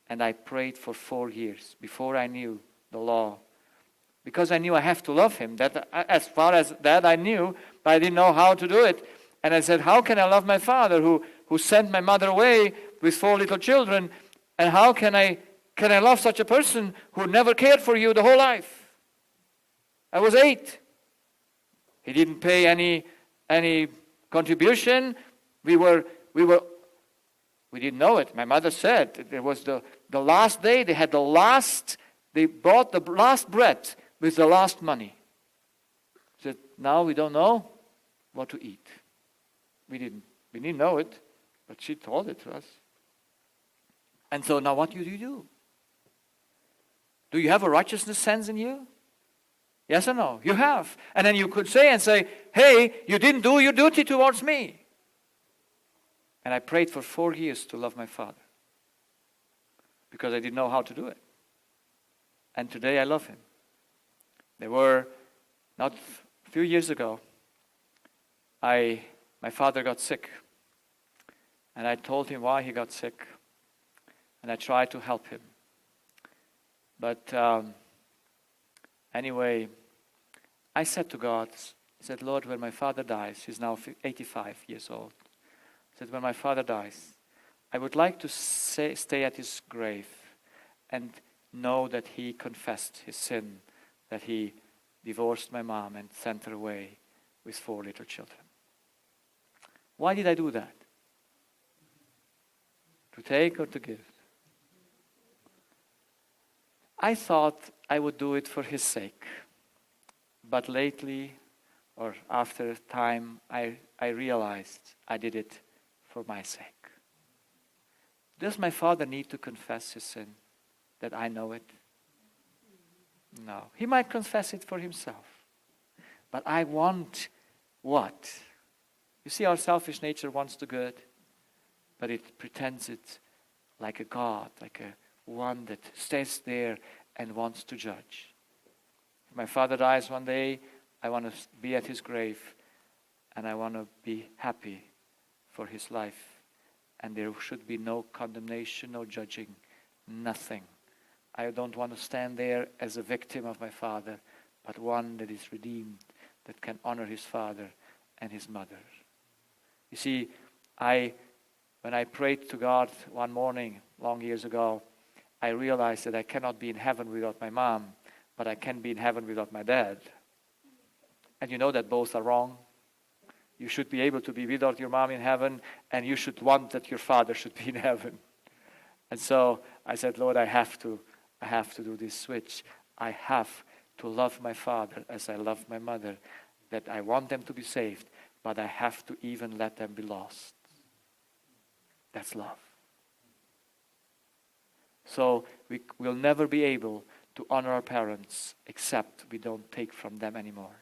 And I prayed for 4 years before I knew the law. Because I knew I have to love him. That, as far as that I knew, but I didn't know how to do it. And I said, how can I love my father who sent my mother away with 4 little children? And how can I love such a person who never cared for you the whole life? I was 8. He didn't pay any contribution. We didn't know it. My mother said it was the last day. They brought the last bread with the last money. She said, now we don't know what to eat. We didn't know it, but she told it to us. And so now what do you do? Do you have a righteousness sense in you? Yes or no? You have. And then you could say, hey, you didn't do your duty towards me. And I prayed for 4 years to love my father. Because I didn't know how to do it. And today I love him. There were, not a few years ago, my father got sick. And I told him why he got sick. And I tried to help him. But anyway, I said to God, I said, Lord, when my father dies, he's now 85 years old. I said, when my father dies, I would like to stay at his grave and know that he confessed his sin, that he divorced my mom and sent her away with 4 little children. Why did I do that? To take or to give? I thought I would do it for his sake. But lately, or after time, I realized I did it for my sake. Does my father need to confess his sin, that I know it? No. He might confess it for himself. But I want what? You see, our selfish nature wants the good, but it pretends it like a God, like a one that stays there and wants to judge. If my father dies one day, I want to be at his grave and I want to be happy for his life. And there should be no condemnation, no judging, nothing. I don't want to stand there as a victim of my father, but one that is redeemed, that can honor his father and his mother. You see, when I prayed to God one morning, long years ago, I realized that I cannot be in heaven without my mom, but I can be in heaven without my dad. And you know that both are wrong. You should be able to be without your mom in heaven, and you should want that your father should be in heaven. And so I said, Lord, I have to do this switch. I have to love my father as I love my mother, that I want them to be saved, but I have to even let them be lost. That's love. So we will never be able to honor our parents except we don't take from them anymore.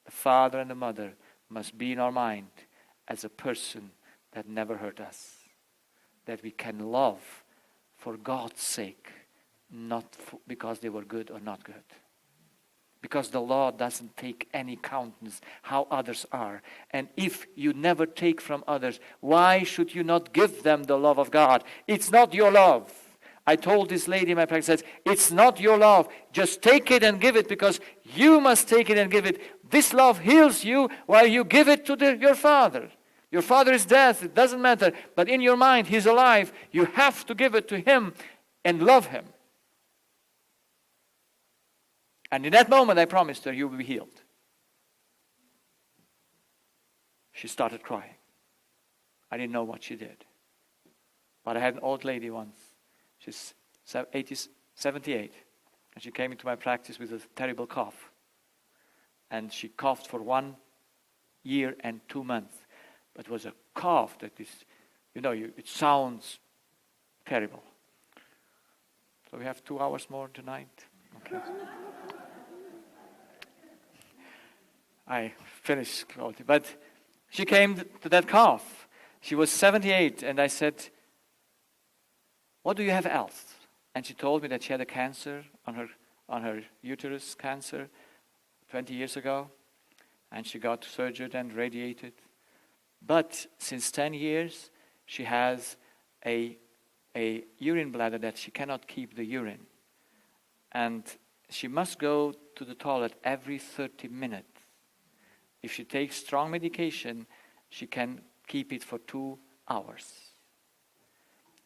The father and the mother must be in our mind as a person that never hurt us. That we can love for God's sake, not because they were good or not good. Because the law doesn't take any countenance how others are. And if you never take from others, why should you not give them the love of God? It's not your love. I told this lady in my practice, it's not your love. Just take it and give it, because you must take it and give it. This love heals you while you give it to your father. Your father is dead, it doesn't matter. But in your mind, he's alive. You have to give it to him and love him. And in that moment, I promised her, you will be healed. She started crying. I didn't know what she did. But I had an old lady once. She's 78. And she came into my practice with a terrible cough. And she coughed for 1 year and 2 months. But it was a cough that is, it sounds terrible. So we have 2 hours more tonight. Okay. I finished, but she came to that cough. She was 78, and I said, what do you have else? And she told me that she had a cancer on her uterus, cancer, 20 years ago, and she got surgery and radiated. But since 10 years, she has a urine bladder that she cannot keep the urine. And she must go to the toilet every 30 minutes. If she takes strong medication, she can keep it for 2 hours.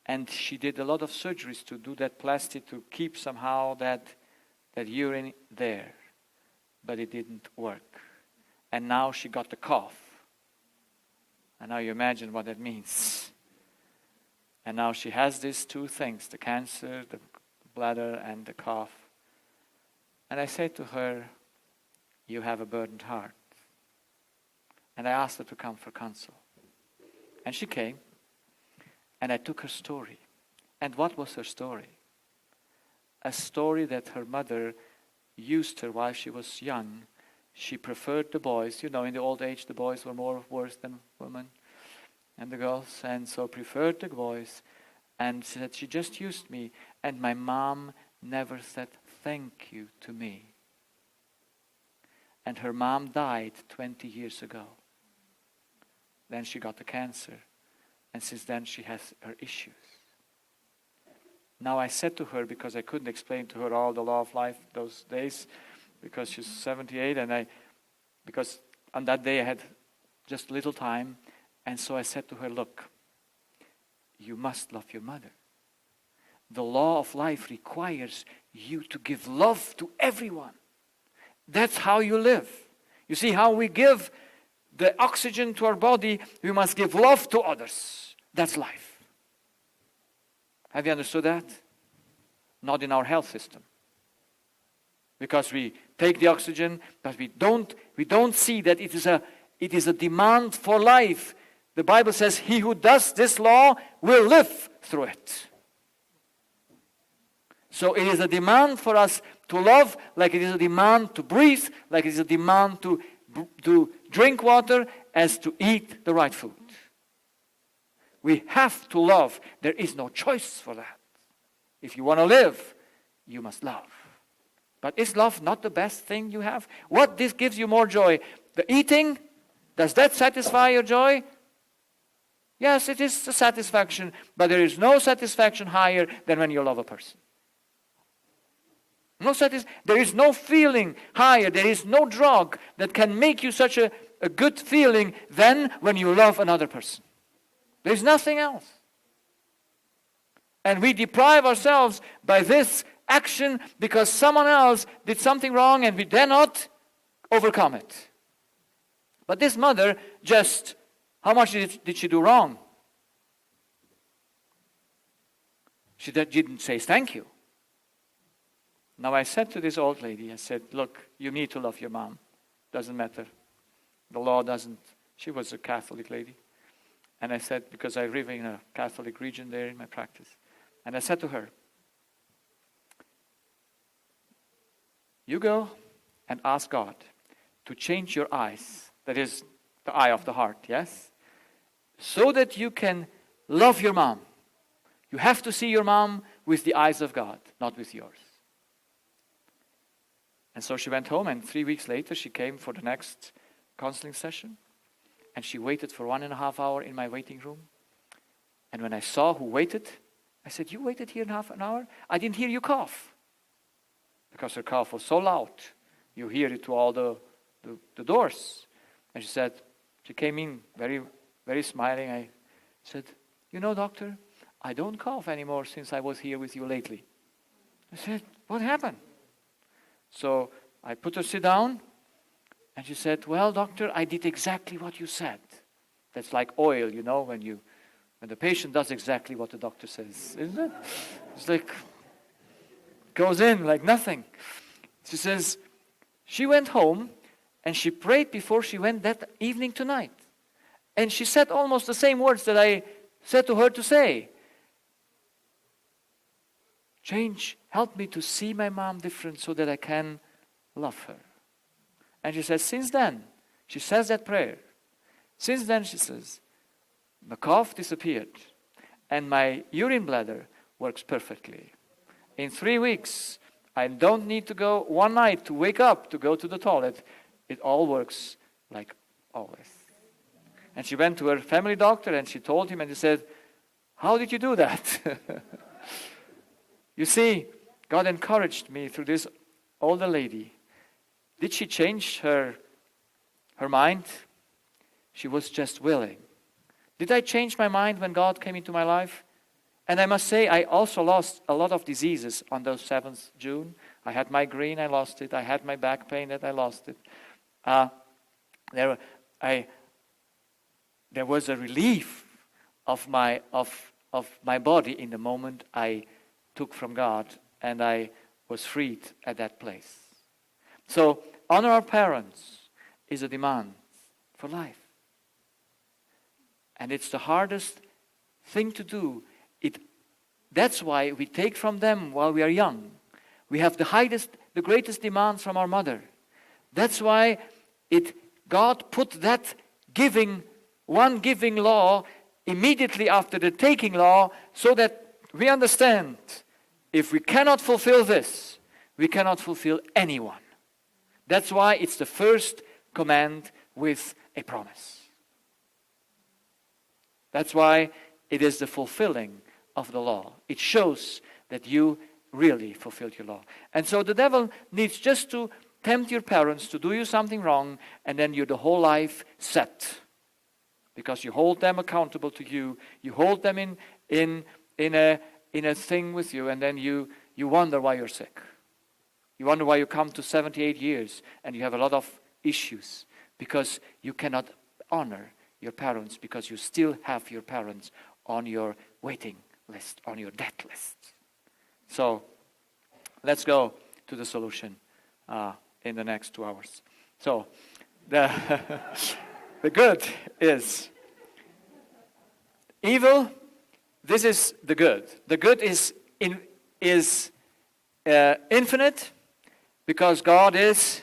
And she did a lot of surgeries to do that plastic to keep somehow that urine there. But it didn't work. And now she got the cough. And now you imagine what that means. And now she has these 2 things, the cancer, the bladder, and the cough. And I said to her, you have a burdened heart. And I asked her to come for counsel. And she came, and I took her story. And what was her story? A story that her mother used her while she was young. She preferred the boys. You know, in the old age, the boys were more worse than women and the girls. And so preferred the boys. And said, she just used me. And my mom never said thank you to me. And her mom died 20 years ago. Then she got the cancer. And since then she has her issues. Now I said to her, because I couldn't explain to her all the law of life those days, because she's 78, and because on that day I had just little time, and so I said to her, look, you must love your mother. The law of life requires you to give love to everyone. That's how you live. You see how we give the oxygen to our body, we must give love to others. That's life. Have you understood that? Not in our health system. Because we take the oxygen, but we don't see that it is a demand for life. The Bible says, he who does this law will live through it. So it is a demand for us to love, like it is a demand to breathe, like it is a demand to drink water, as to eat the right food. We have to love. There is no choice for that. If you want to live, you must love. But is love not the best thing you have? What this gives you more joy? The eating? Does that satisfy your joy? Yes, it is a satisfaction, but there is no satisfaction higher than when you love a person. There is no feeling higher. There is no drug that can make you such a good feeling than when you love another person. There's nothing else. And we deprive ourselves by this action because someone else did something wrong and we dare not overcome it. But this mother just, how much did she do wrong? She didn't say thank you. Now I said to this old lady, I said, look, you need to love your mom. Doesn't matter. The law doesn't. She was a Catholic lady. And I said, because I live in a Catholic region there in my practice. And I said to her, you go and ask God to change your eyes. That is the eye of the heart, yes? So that you can love your mom. You have to see your mom with the eyes of God, not with yours. And so she went home, and 3 weeks later she came for the next counseling session. And she waited for 1.5 hours in my waiting room. And when I saw who waited, I said, you waited here half an hour? I didn't hear you cough. Because her cough was so loud. You hear it to all the doors. And she said, she came in very, very smiling. I said, you know, doctor, I don't cough anymore since I was here with you lately. I said, what happened? So I put her sit down. And she said, well, doctor, I did exactly what you said. That's like oil, you know, when the patient does exactly what the doctor says, isn't it? It's like, goes in like nothing. She says, she went home and she prayed before she went that evening tonight. And she said almost the same words that I said to her to say. Help me to see my mom different so that I can love her. And she says, since then, she says that prayer. Since then, she says, the cough disappeared and my urine bladder works perfectly. In 3 weeks, I don't need to go one night to wake up to go to the toilet. It all works like always. And she went to her family doctor and she told him, and he said, how did you do that? You see, God encouraged me through this older lady. Did she change her mind? She was just willing. Did I change my mind when God came into my life? And I must say, I also lost a lot of diseases on those 7th June. I had migraine, I lost it. I had my back pain, that I lost it. There was a relief of my body in the moment I took from God, and I was freed at that place. So, honor our parents is a demand for life. And it's the hardest thing to do. That's why we take from them while we are young. We have the greatest demands from our mother. That's why God put that giving law immediately after the taking law, so that we understand, if we cannot fulfill this, we cannot fulfill anyone. That's why it's the first command with a promise. That's why it is the fulfilling of the law. It shows that you really fulfilled your law. And so the devil needs just to tempt your parents to do you something wrong, and then you're the whole life set. Because you hold them accountable to you. You hold them in a thing with you, and then you wonder why you're sick. You wonder why you come to 78 years and you have a lot of issues, because you cannot honor your parents, because you still have your parents on your waiting list, on your debt list. So let's go to the solution in the next 2 hours. So the good is evil. This is the good. The good is infinite, because God is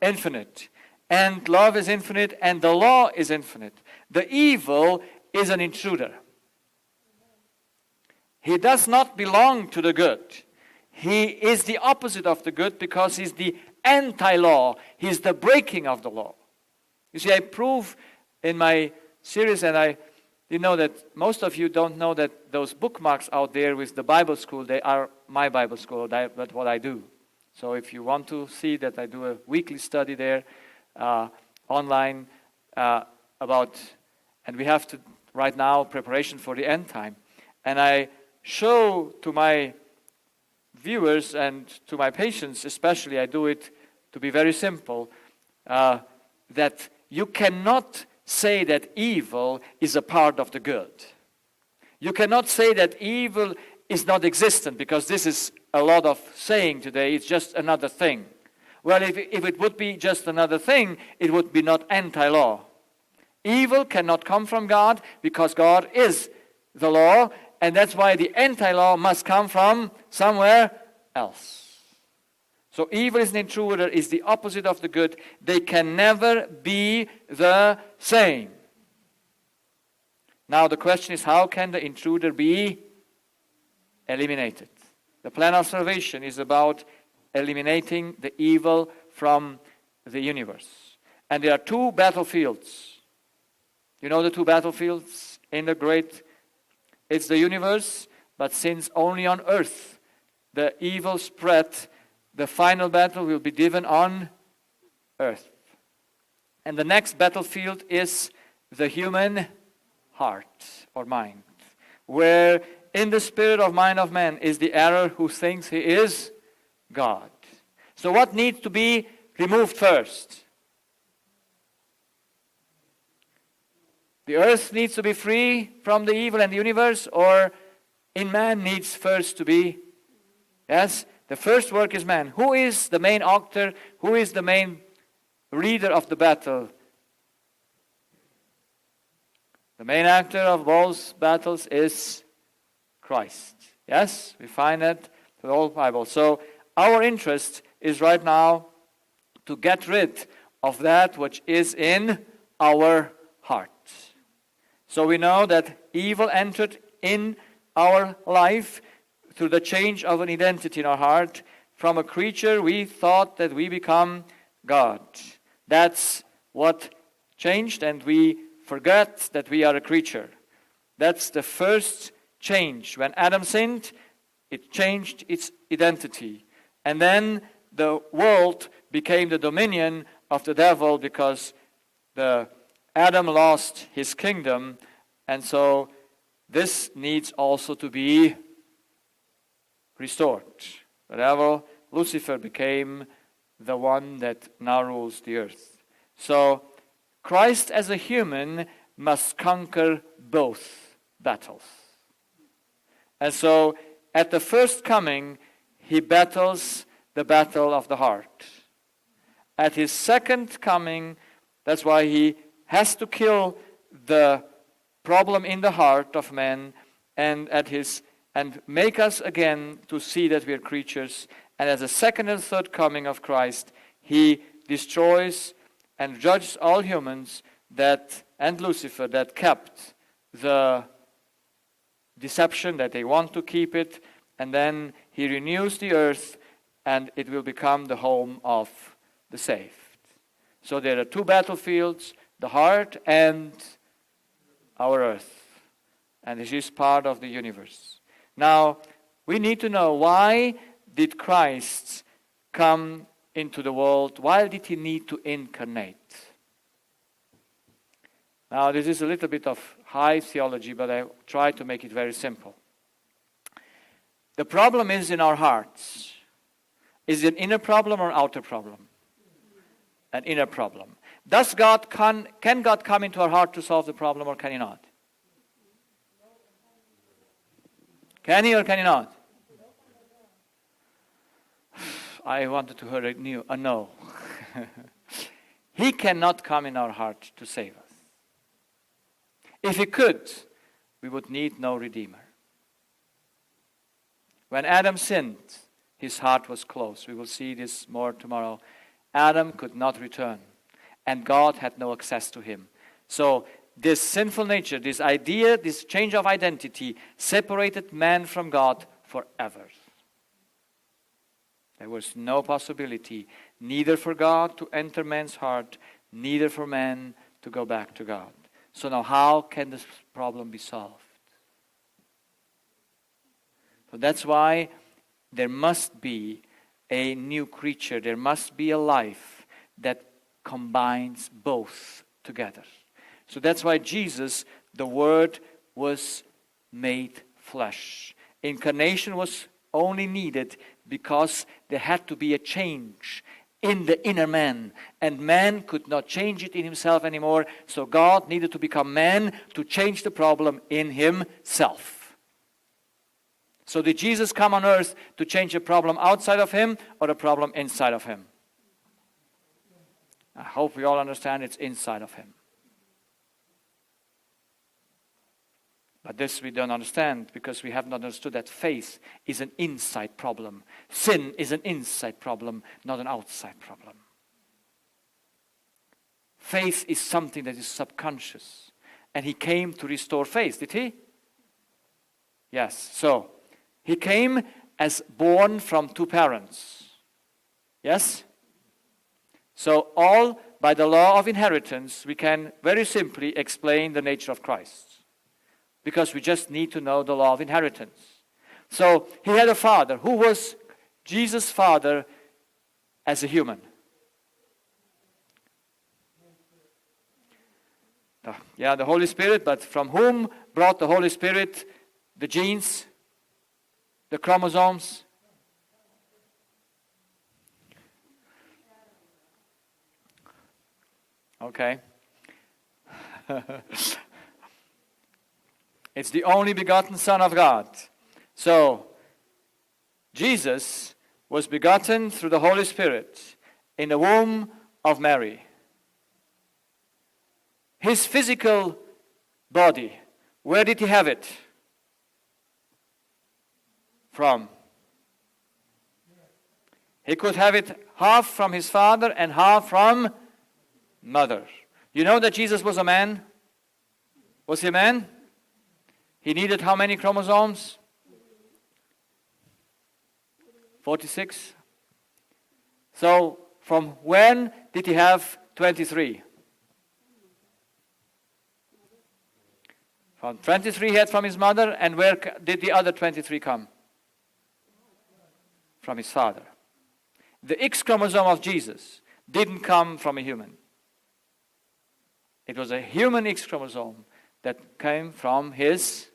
infinite. And love is infinite, and the law is infinite. The evil is an intruder. He does not belong to the good. He is the opposite of the good, because he's the anti-law. He's the breaking of the law. You see, I prove in my series, and you know that most of you don't know that those bookmarks out there with the Bible school, they are my Bible school, that's what I do. So if you want to see that, I do a weekly study there, online, and we have to, right now, preparation for the end time. And I show to my viewers and to my patients especially, I do it to be very simple, that you cannot say that evil is a part of the good. You cannot say that evil is not existent, because this is a lot of saying today. It's just another thing. Well, if it would be just another thing, it would be not anti-law. Evil cannot come from God, because God is the law, and that's why the anti-law must come from somewhere else. So evil is an intruder, is the opposite of the good. They can never be the same. Now the question is, how can the intruder be eliminated? The plan of salvation is about eliminating the evil from the universe. And there are 2 battlefields. You know the 2 battlefields in the great, it's the universe, but since only on earth the evil spread, the final battle will be given on earth. And the next battlefield is the human heart or mind, where in the spirit of mind of man is the error who thinks he is God. So what needs to be removed first? The earth needs to be free from the evil and the universe, or in man needs first to be? Yes, the first work is man. Who is the main actor? Who is the main leader of the battle? The main actor of both battles is Christ. Yes, we find that through the whole Bible. So our interest is right now to get rid of that which is in our heart. So we know that evil entered in our life through the change of an identity in our heart. From a creature, we thought that we become God. That's what changed, and we forget that we are a creature. That's the first change. When Adam sinned, it changed its identity. And then the world became the dominion of the devil, because Adam lost his kingdom. And so this needs also to be restored. The devil, Lucifer, became the one that now rules the earth. So Christ as a human must conquer both battles. And so at the first coming, he battles the battle of the heart. at his second coming, that's why he has to kill the problem in the heart of man and make us again to see that we are creatures. And as the second and third coming of Christ, he destroys and judges all humans and Lucifer that kept the deception, that they want to keep it, and then he renews the earth and it will become the home of the saved. So there are two battlefields, the heart and our earth. And this is part of the universe. Now, we need to know, why did Christ come into the world? Why did he need to incarnate? Now, this is a little bit of high theology, but I try to make it very simple. The problem is in our hearts. Is it an inner problem or outer problem? An inner problem. Can God come into our heart to solve the problem, or can he not? Can he or can he not? I wanted to hear a no. He cannot come in our heart to save us. If he could, we would need no Redeemer. When Adam sinned, his heart was closed. We will see this more tomorrow. Adam could not return, and God had no access to him. So this sinful nature, this idea, this change of identity separated man from God forever. There was no possibility, neither for God to enter man's heart, neither for man to go back to God. So now how can this problem be solved? So that's why there must be a new creature. There must be a life that combines both together. So that's why Jesus, the Word, was made flesh. Incarnation was only needed because there had to be a change in the inner man. And man could not change it in himself anymore. So God needed to become man to change the problem in himself. So did Jesus come on earth to change a problem outside of him or a problem inside of him? I hope we all understand it's inside of him. But this we don't understand because we have not understood that faith is an inside problem. Sin is an inside problem, not an outside problem. Faith is something that is subconscious. And he came to restore faith, did he? Yes. So, he came as born from two parents. Yes? So, all by the law of inheritance, we can very simply explain the nature of Christ. Because we just need to know the law of inheritance. So, he had a father. Who was Jesus' father as a human? The Holy Spirit, but from whom brought the Holy Spirit the genes, the chromosomes? Okay. It's the only begotten Son of God. So, Jesus was begotten through the Holy Spirit in the womb of Mary. His physical body, where did he have it? From? He could have it half from his father and half from mother. You know that Jesus was a man? Was he a man? He needed how many chromosomes? 46. So, from when did he have 23? From 23 he had from his mother, and where did the other 23 come? From his father. The X chromosome of Jesus didn't come from a human. It was a human X chromosome that came from his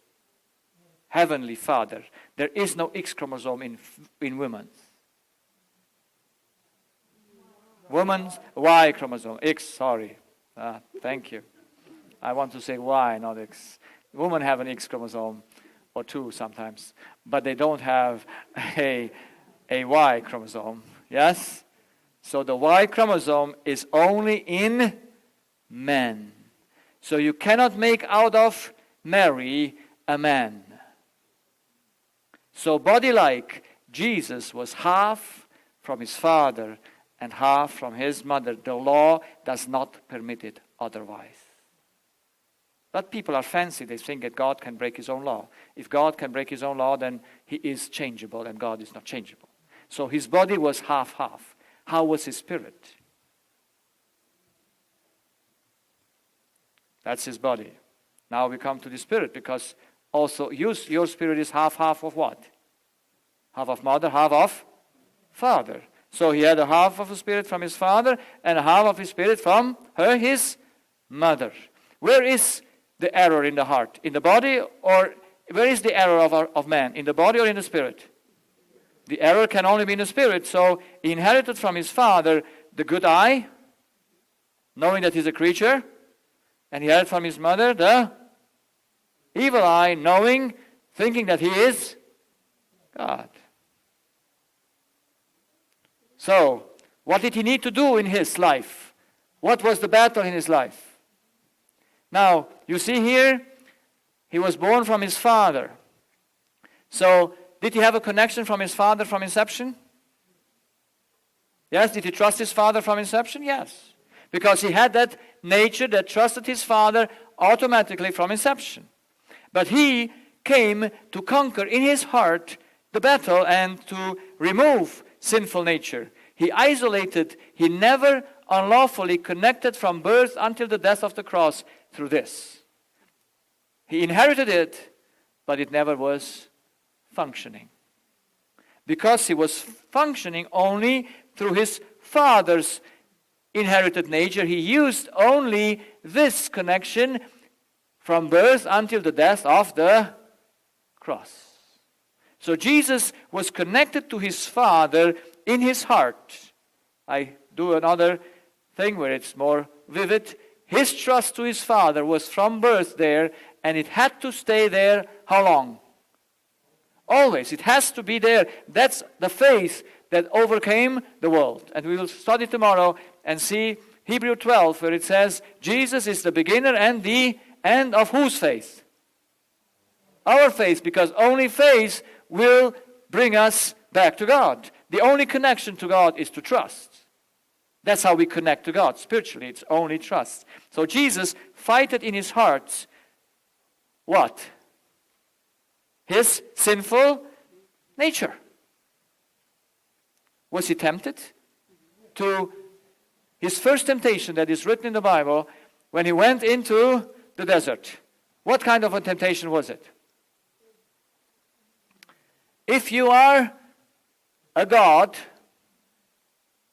heavenly Father. There is no X chromosome in women. Women's Y chromosome. X, sorry. Thank you. I want to say Y, not X. Women have an X chromosome, or two sometimes, but they don't have a Y chromosome. Yes? So the Y chromosome is only in men. So you cannot make out of Mary a man. So body-like, Jesus was half from his father and half from his mother. The law does not permit it otherwise. But people are fancy. They think that God can break his own law. If God can break his own law, then he is changeable, and God is not changeable. So his body was half-half. How was his spirit? That's his body. Now we come to the spirit, because also your spirit is half-half of what? Half of mother, half of father. So he had a half of a spirit from his father and a half of his spirit from her, his mother. Where is the error in the heart? In the body, or where is the error of man? In the body or in the spirit? The error can only be in the spirit. So he inherited from his father the good eye, knowing that he's a creature, and he had from his mother the evil eye, knowing, thinking that he is God. So, what did he need to do in his life? What was the battle in his life? Now, you see here, he was born from his father. So, did he have a connection from his father from inception? Yes. Did he trust his father from inception? Yes. Because he had that nature that trusted his father automatically from inception. But he came to conquer in his heart the battle and to remove sinful nature. He isolated, he never unlawfully connected from birth until the death of the cross through this. He inherited it, but it never was functioning. Because he was functioning only through his father's inherited nature, he used only this connection from birth until the death of the cross. So Jesus was connected to his father in his heart. I do another thing where it's more vivid. His trust to his father was from birth there, and it had to stay there how long? Always. It has to be there. That's the faith that overcame the world. And we will study tomorrow and see Hebrew 12, where it says, Jesus is the beginner and the end of whose faith? Our faith, because only faith will bring us back to God. The only connection to God is to trust. That's how we connect to God. Spiritually, it's only trust. So Jesus fighted in his heart what? His sinful nature. Was he tempted? To his first temptation that is written in the Bible, when he went into the desert. What kind of a temptation was it? If you are a God,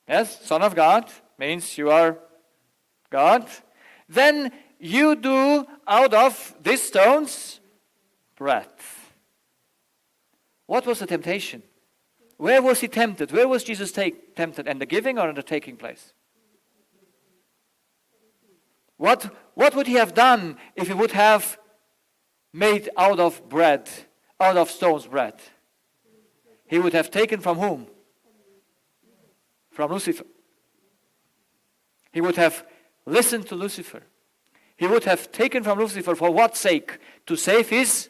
yes, Son of God, means you are God, then you do out of these stones bread. What was the temptation? Where was he tempted? Where was Jesus tempted? In the giving or in the taking place? What would he have done if he would have made out of stones bread? He would have taken from whom? From Lucifer. He would have listened to Lucifer. He would have taken from Lucifer for what sake? To save his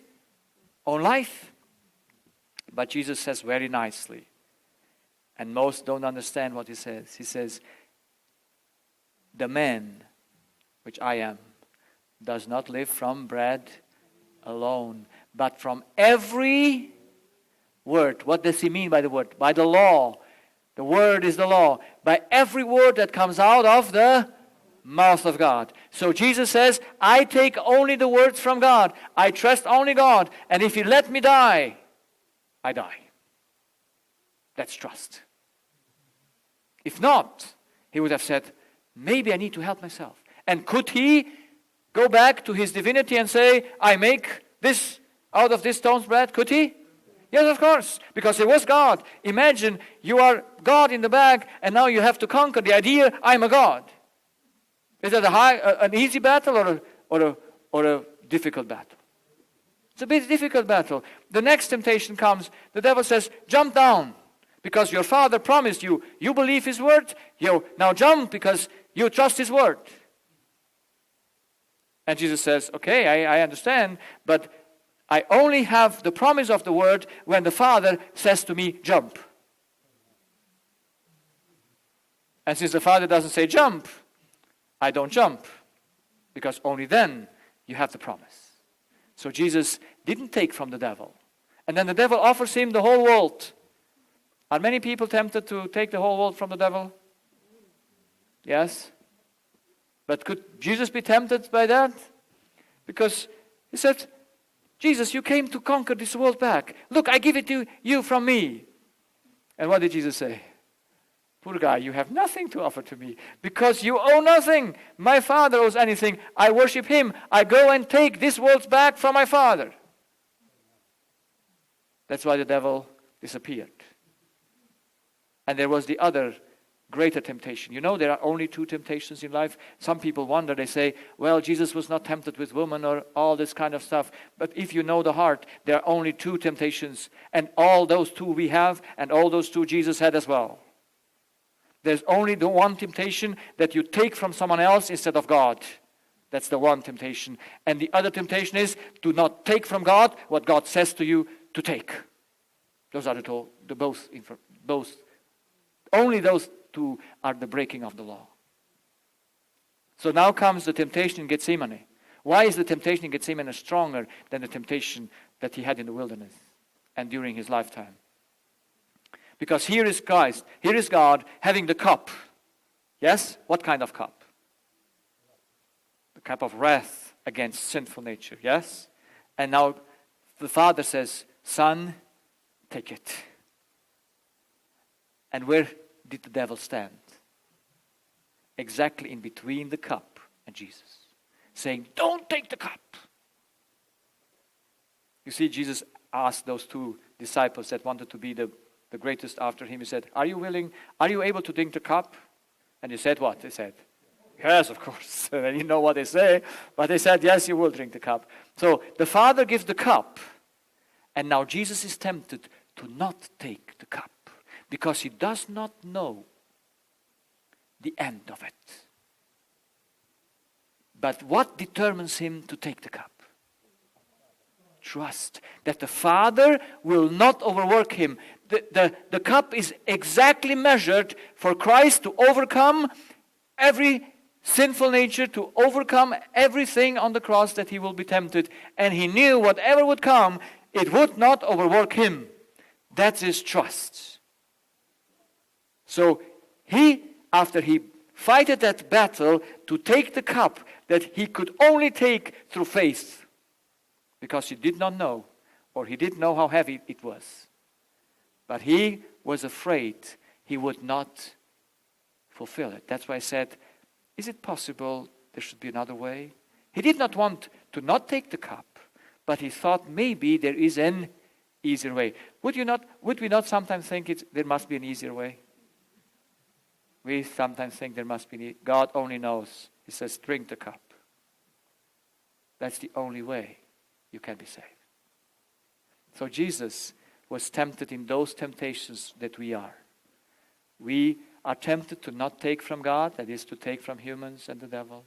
own life. But Jesus says very nicely, and most don't understand what he says. He says, the man, which I am, does not live from bread alone, but from every word. What does he mean by the word? By the law. The word is the law. By every word that comes out of the mouth of God. So Jesus says, I take only the words from God. I trust only God. And if he let me die, I die. That's trust. If not, he would have said, maybe I need to help myself. And could he go back to his divinity and say, I make this out of this stone's bread? Could he? Yes, of course, because he was God. Imagine you are God in the bag, and now you have to conquer the idea, I'm a God. Is that an easy battle or a difficult battle? It's a bit difficult battle. The next temptation comes, the devil says, jump down, because your Father promised you. You believe His word. You now jump because you trust His word. And Jesus says, okay, I understand, but I only have the promise of the word when the Father says to me, jump. And since the Father doesn't say jump, I don't jump, because only then you have the promise. So Jesus didn't take from the devil. And then the devil offers him the whole world. Are many people tempted to take the whole world from the devil? Yes. But could Jesus be tempted by that? Because he said, Jesus, you came to conquer this world back. Look, I give it to you from me. And what did Jesus say? Poor guy, you have nothing to offer to me because you owe nothing. My Father owes anything. I worship Him. I go and take this world back from my Father. That's why the devil disappeared. And there was the other greater temptation. You know, there are only two temptations in life. Some people wonder, they say, well, Jesus was not tempted with women or all this kind of stuff. But if you know the heart, there are only two temptations. And all those two we have, and all those two Jesus had as well. There's only the one temptation that you take from someone else instead of God. That's the one temptation. And the other temptation is to not take from God what God says to you to take. Those are both. Only those two are the breaking of the law. So now comes the temptation in Gethsemane. Why is the temptation in Gethsemane stronger than the temptation that he had in the wilderness and during his lifetime? Because here is Christ, here is God having the cup. Yes? What kind of cup? The cup of wrath against sinful nature. Yes? And now the Father says, Son, take it. And where did the devil stand? Exactly in between the cup and Jesus. Saying, don't take the cup. You see, Jesus asked those two disciples that wanted to be the greatest after him. He said, are you able to drink the cup? And they said what? They said, yes, of course. They didn't know what they say, but they said, yes, you will drink the cup. So the Father gives the cup, and now Jesus is tempted to not take the cup because he does not know the end of it. But what determines him to take the cup? Trust that the Father will not overwork him. The cup is exactly measured for Christ to overcome every sinful nature, to overcome everything on the cross that he will be tempted. And he knew whatever would come, it would not overwork him. That's his trust. So after he fighted that battle to take the cup that he could only take through faith, because he did not know, or he didn't know how heavy it was. But he was afraid he would not fulfill it. That's why I said, is it possible there should be another way? He did not want to not take the cup, but he thought maybe there is an easier way. Would we not sometimes think there must be an easier way? We sometimes think there must be. God only knows. He says, drink the cup. That's the only way you can be saved. So Jesus was tempted in those temptations that we are. We are tempted to not take from God, that is to take from humans and the devil.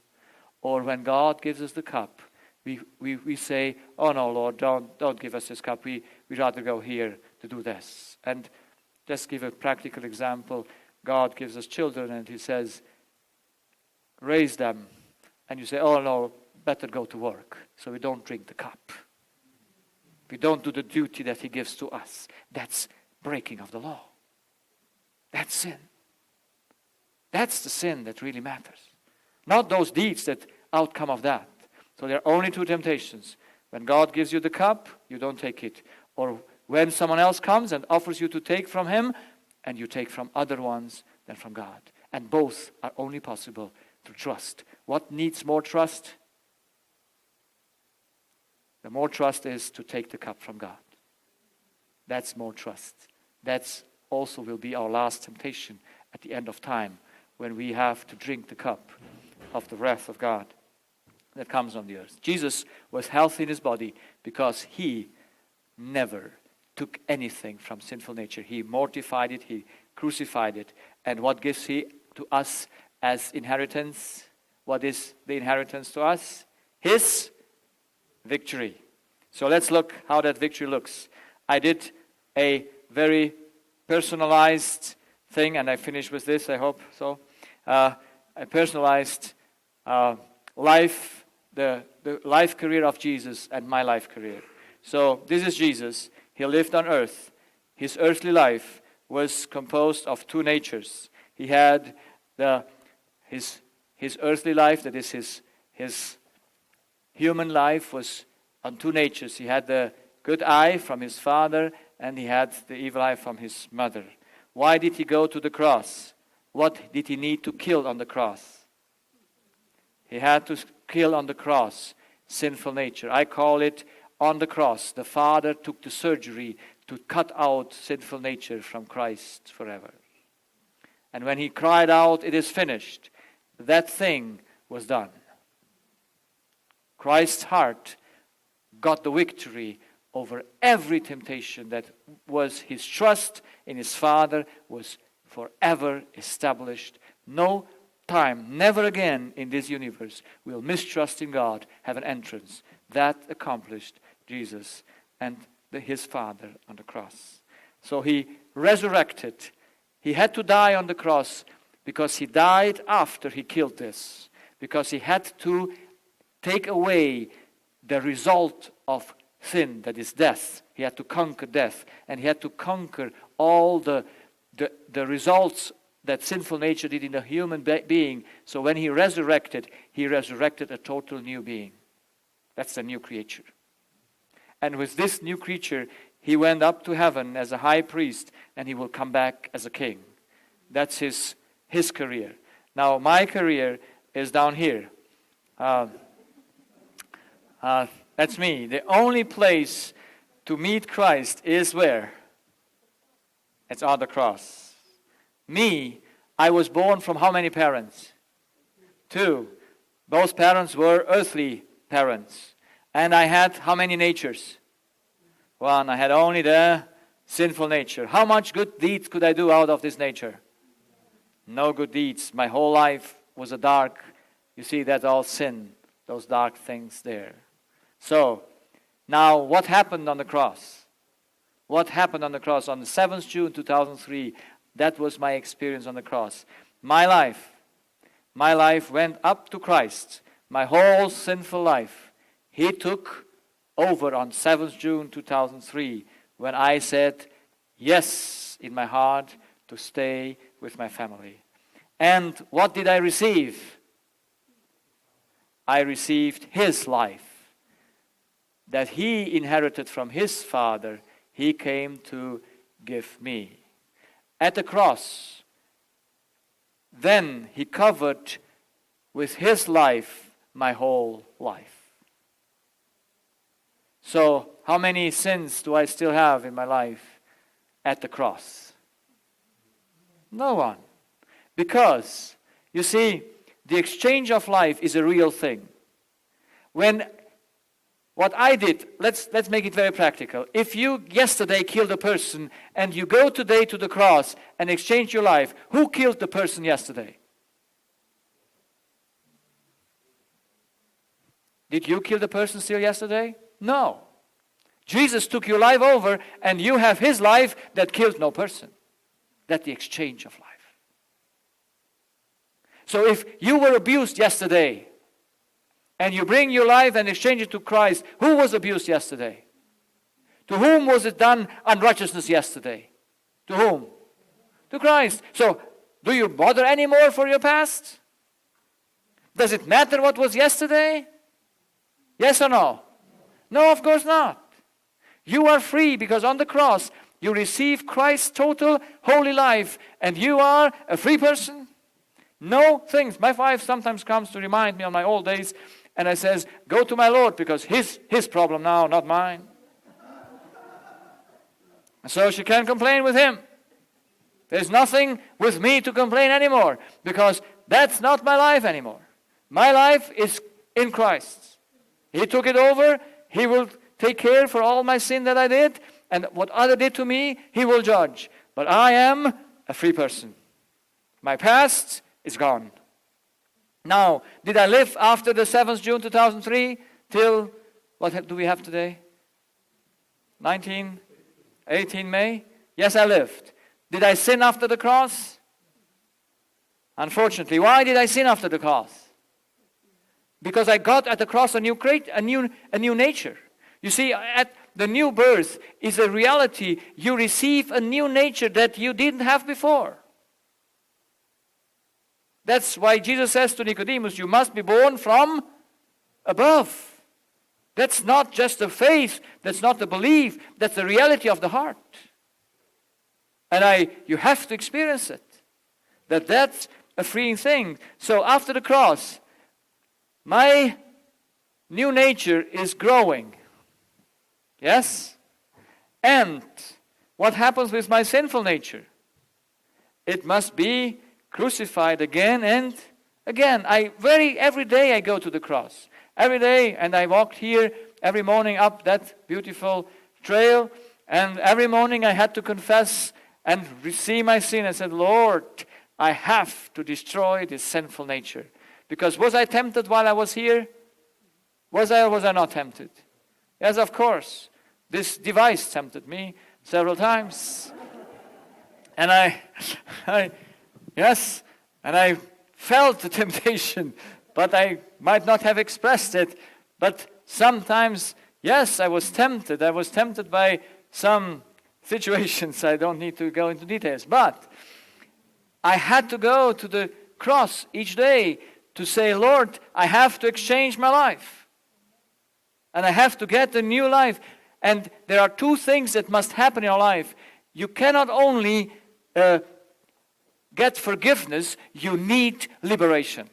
Or when God gives us the cup, we say, oh no, Lord, don't give us this cup. We'd rather go here to do this. And just give a practical example. God gives us children and he says, raise them. And you say, oh no, better go to work. So we don't drink the cup. We don't do the duty that he gives to us. That's breaking of the law. That's sin. That's the sin that really matters. Not those deeds that outcome of that. So there are only two temptations. When God gives you the cup, you don't take it. Or when someone else comes and offers you to take from him, and you take from other ones than from God. And both are only possible through trust. What needs more trust? The more trust is to take the cup from God. That's more trust. That's also will be our last temptation at the end of time, when we have to drink the cup of the wrath of God that comes on the earth. Jesus was healthy in his body because he never took anything from sinful nature. He mortified it, he crucified it. And what gives he to us as inheritance? What is the inheritance to us? His victory. So let's look how that victory looks. I did a very personalized thing, and I finish with this, I hope so. A personalized life, the life career of Jesus and my life career. So this is Jesus. He lived on earth. His earthly life was composed of two natures. He had his earthly life, that is his human life, was on two natures. He had the good eye from his father, and he had the evil eye from his mother. Why did he go to the cross? What did he need to kill on the cross? He had to kill on the cross sinful nature. I call it on the cross. The Father took the surgery to cut out sinful nature from Christ forever. And when he cried out, "It is finished," that thing was done. Christ's heart got the victory over every temptation. That was his trust in his Father was forever established. No time, never again in this universe will mistrust in God have an entrance. That accomplished Jesus and his Father on the cross. So he resurrected. He had to die on the cross because he died after he killed this. Because he had to take away the result of sin, that is death. He had to conquer death, and he had to conquer all the results that sinful nature did in the human being. So when he resurrected a total new being. That's the new creature. And with this new creature, he went up to heaven as a high priest, and he will come back as a king. That's his career. Now, my career is down here. That's me. The only place to meet Christ is where? It's on the cross. Me, I was born from how many parents? 2. Both parents were earthly parents. And I had how many natures? 1. I had only the sinful nature. How much good deeds could I do out of this nature? No good deeds. My whole life was a dark. You see, that's all sin. Those dark things there. So, now what happened on the cross? What happened on the cross on the 7th June 2003? That was my experience on the cross. My life went up to Christ. My whole sinful life. He took over on 7th June 2003 when I said yes in my heart to stay with my family. And what did I receive? I received his life that he inherited from his Father. He came to give me. At the cross, then he covered with his life my whole life. So, how many sins do I still have in my life at the cross? No one. Because, you see, the exchange of life is a real thing. What I did, let's make it very practical. If you yesterday killed a person and you go today to the cross and exchange your life, who killed the person yesterday? Did you kill the person still yesterday? No. Jesus took your life over and you have his life that killed no person. That's the exchange of life. So if you were abused yesterday, and you bring your life and exchange it to Christ, who was abused yesterday? To whom was it done unrighteousness yesterday? To whom? To Christ. So, do you bother anymore for your past? Does it matter what was yesterday? Yes or no? No, of course not. You are free because on the cross you receive Christ's total holy life and you are a free person. No things. My wife sometimes comes to remind me on my old days. And I says, go to my Lord because his problem now, not mine. So she can complain with him. There's nothing with me to complain anymore because that's not my life anymore. My life is in Christ. He took it over. He will take care for all my sin that I did. And what other did to me, he will judge. But I am a free person. My past is gone. Now, did I live after the 7th June 2003 till, what do we have today? 18 May? Yes, I lived. Did I sin after the cross? Unfortunately. Why did I sin after the cross? Because I got at the cross a new nature. You see, at the new birth is a reality. You receive a new nature that you didn't have before. That's why Jesus says to Nicodemus, you must be born from above. That's not just a faith, that's not a belief, that's the reality of the heart. And you have to experience it. That's a freeing thing. So after the cross, my new nature is growing. Yes? And what happens with my sinful nature? It must be crucified again and again. Every day I go to the cross. Every day, and I walked here every morning up that beautiful trail, and every morning I had to confess and see my sin. I said, Lord, I have to destroy this sinful nature. Because was I tempted while I was here? Was I or was I not tempted? Yes, of course. This device tempted me several times. And I felt the temptation, but I might not have expressed it. But sometimes, yes, I was tempted. I was tempted by some situations. I don't need to go into details. But I had to go to the cross each day to say, Lord, I have to exchange my life. And I have to get a new life. And there are two things that must happen in your life. You cannot only get forgiveness, you need liberation.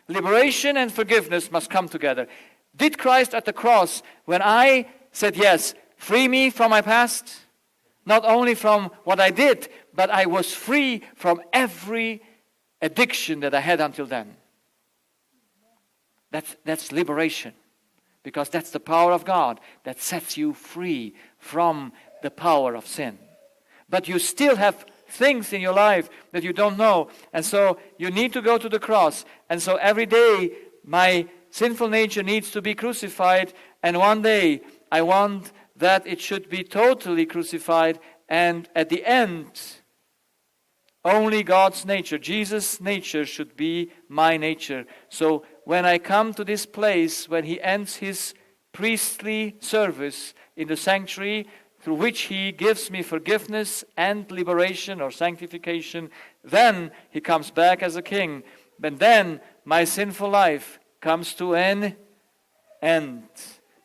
Liberation and forgiveness must come together. Did Christ at the cross, when I said yes, free me from my past? Not only from what I did, but I was free from every addiction that I had until then. That's liberation. Because that's the power of God that sets you free from the power of sin. But you still have things in your life that you don't know. And so you need to go to the cross. And so every day my sinful nature needs to be crucified. And one day I want that it should be totally crucified. And at the end, only God's nature, Jesus' nature should be my nature. So when I come to this place, when he ends his priestly service in the sanctuary, through which he gives me forgiveness and liberation or sanctification, then he comes back as a king. But then my sinful life comes to an end.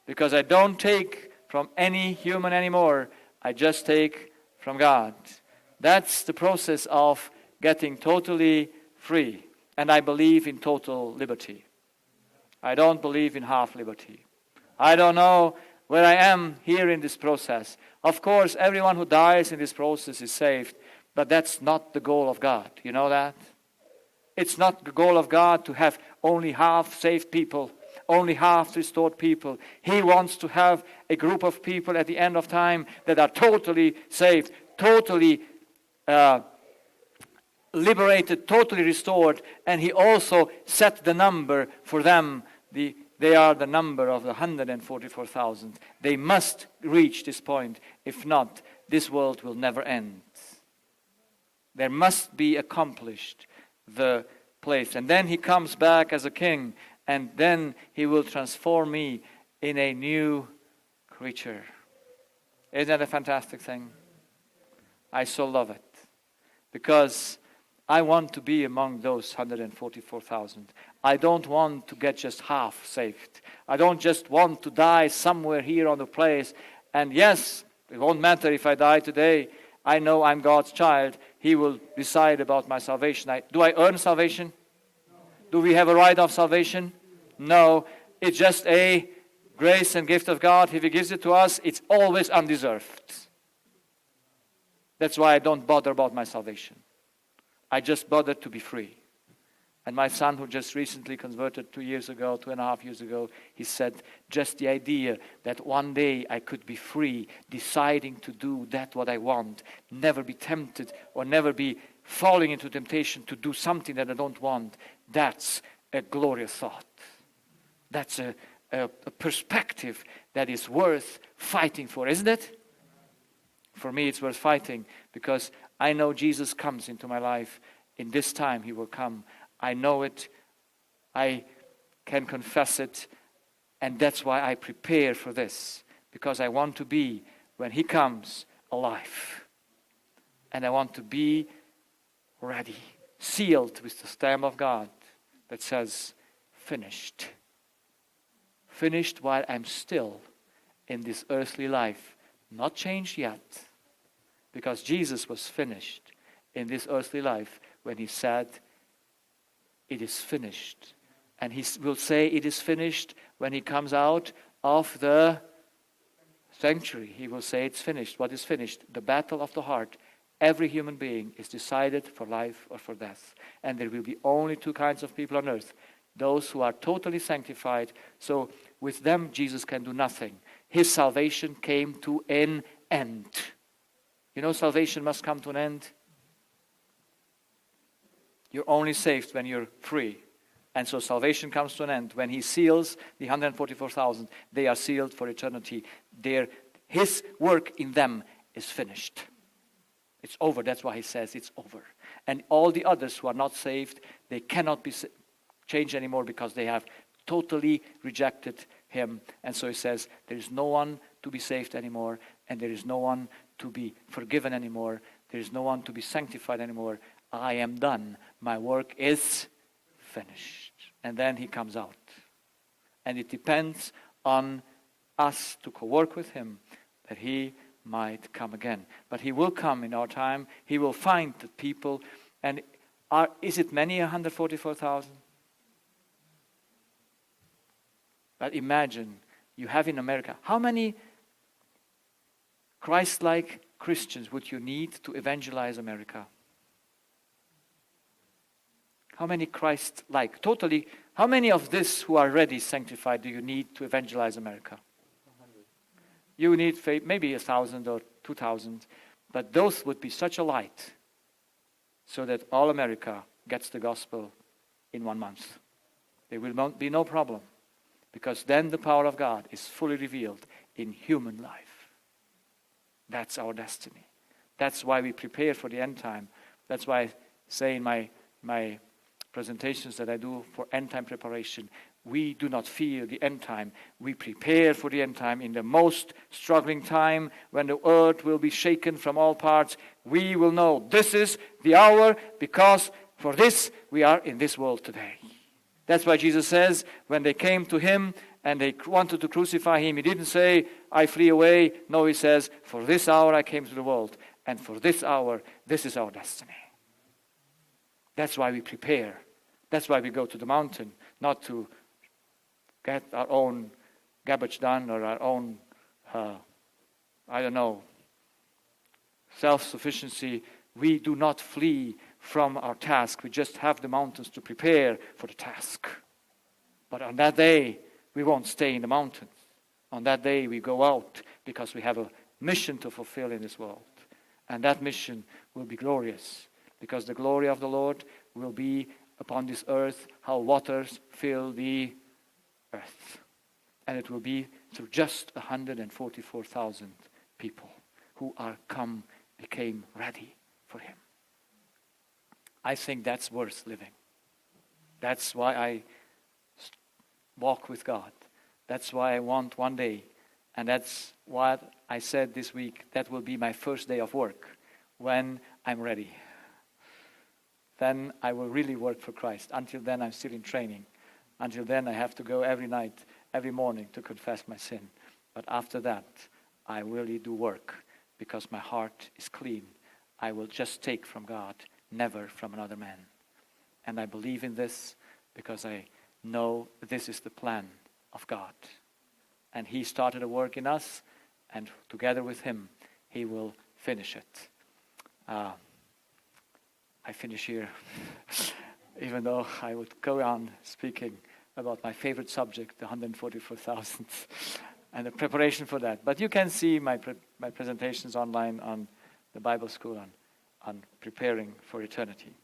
Because I don't take from any human anymore. I just take from God. That's the process of getting totally free. And I believe in total liberty. I don't believe in half liberty. I don't know where I am here in this process. Of course, everyone who dies in this process is saved. But that's not the goal of God. You know that? It's not the goal of God to have only half saved people. Only half restored people. He wants to have a group of people at the end of time that are totally saved. Totally liberated, totally restored, and he also set the number for them. They are the number of the 144,000. They must reach this point. If not, this world will never end. There must be accomplished the place. And then he comes back as a king, and then he will transform me in a new creature. Isn't that a fantastic thing? I so love it. Because I want to be among those 144,000. I don't want to get just half saved. I don't just want to die somewhere here on the place. And yes, it won't matter if I die today. I know I'm God's child. He will decide about my salvation. Do I earn salvation? Do we have a right of salvation? No. It's just a grace and gift of God. If he gives it to us, it's always undeserved. That's why I don't bother about my salvation. I just bother to be free. And my son, who just recently converted 2.5 years ago, he said, just the idea that one day I could be free, deciding to do that what I want, never be tempted or never be falling into temptation to do something that I don't want, that's a glorious thought. That's a perspective that is worth fighting for, isn't it? For me, it's worth fighting because I know Jesus comes into my life. In this time, he will come. I know it. I can confess it. And that's why I prepare for this. Because I want to be, when he comes, alive. And I want to be ready, sealed with the stamp of God that says, finished. Finished while I'm still in this earthly life. Not changed yet. Because Jesus was finished in this earthly life when he said, it is finished. And he will say it is finished when he comes out of the sanctuary. He will say it's finished. What is finished? The battle of the heart. Every human being is decided for life or for death. And there will be only two kinds of people on earth. Those who are totally sanctified. So with them, Jesus can do nothing. His salvation came to an end. You know, salvation must come to an end. You're only saved when you're free. And so salvation comes to an end. When he seals the 144,000, they are sealed for eternity. His work in them is finished. It's over. That's why he says it's over. And all the others who are not saved, they cannot be changed anymore because they have totally rejected him. And so he says there is no one to be saved anymore, and there is no one to be forgiven anymore. There is no one to be sanctified anymore. I am done. My work is finished. And then he comes out. And it depends on us to co-work with him that he might come again. But he will come in our time. He will find the people. And is it many 144,000? But imagine you have in America, how many Christ-like Christians would you need to evangelize America? How many Christ-like? Totally, how many of this who are already sanctified do you need to evangelize America? 100. You need maybe 1,000 or 2,000, but those would be such a light so that all America gets the gospel in 1 month. There will be no problem because then the power of God is fully revealed in human life. That's our destiny. That's why we prepare for the end time. That's why I say in my presentations that I do for end time preparation, we do not fear the end time. We prepare for the end time in the most struggling time when the earth will be shaken from all parts. We will know this is the hour because for this we are in this world today. That's why Jesus says when they came to him and they wanted to crucify him, he didn't say, I flee away. No, he says, for this hour I came to the world. And for this hour, this is our destiny. That's why we prepare. That's why we go to the mountain, not to get our own garbage done or our own, self-sufficiency. We do not flee from our task. We just have the mountains to prepare for the task. But on that day, we won't stay in the mountains. On that day, we go out because we have a mission to fulfill in this world. And that mission will be glorious because the glory of the Lord will be upon this earth, how waters fill the earth. And it will be through just 144,000 people who became ready for him. I think that's worth living. That's why I walk with God. That's why I want one day. And that's what I said this week. That will be my first day of work when I'm ready. Then I will really work for Christ. Until then, I'm still in training. Until then, I have to go every night, every morning to confess my sin. But after that, I really do work because my heart is clean. I will just take from God, never from another man. And I believe in this because I know this is the plan of God. And he started a work in us, and together with him, he will finish it. I finish here. even though I would go on speaking about my favorite subject, the 144,000, and the preparation for that. But you can see my presentations online on the Bible School on preparing for eternity.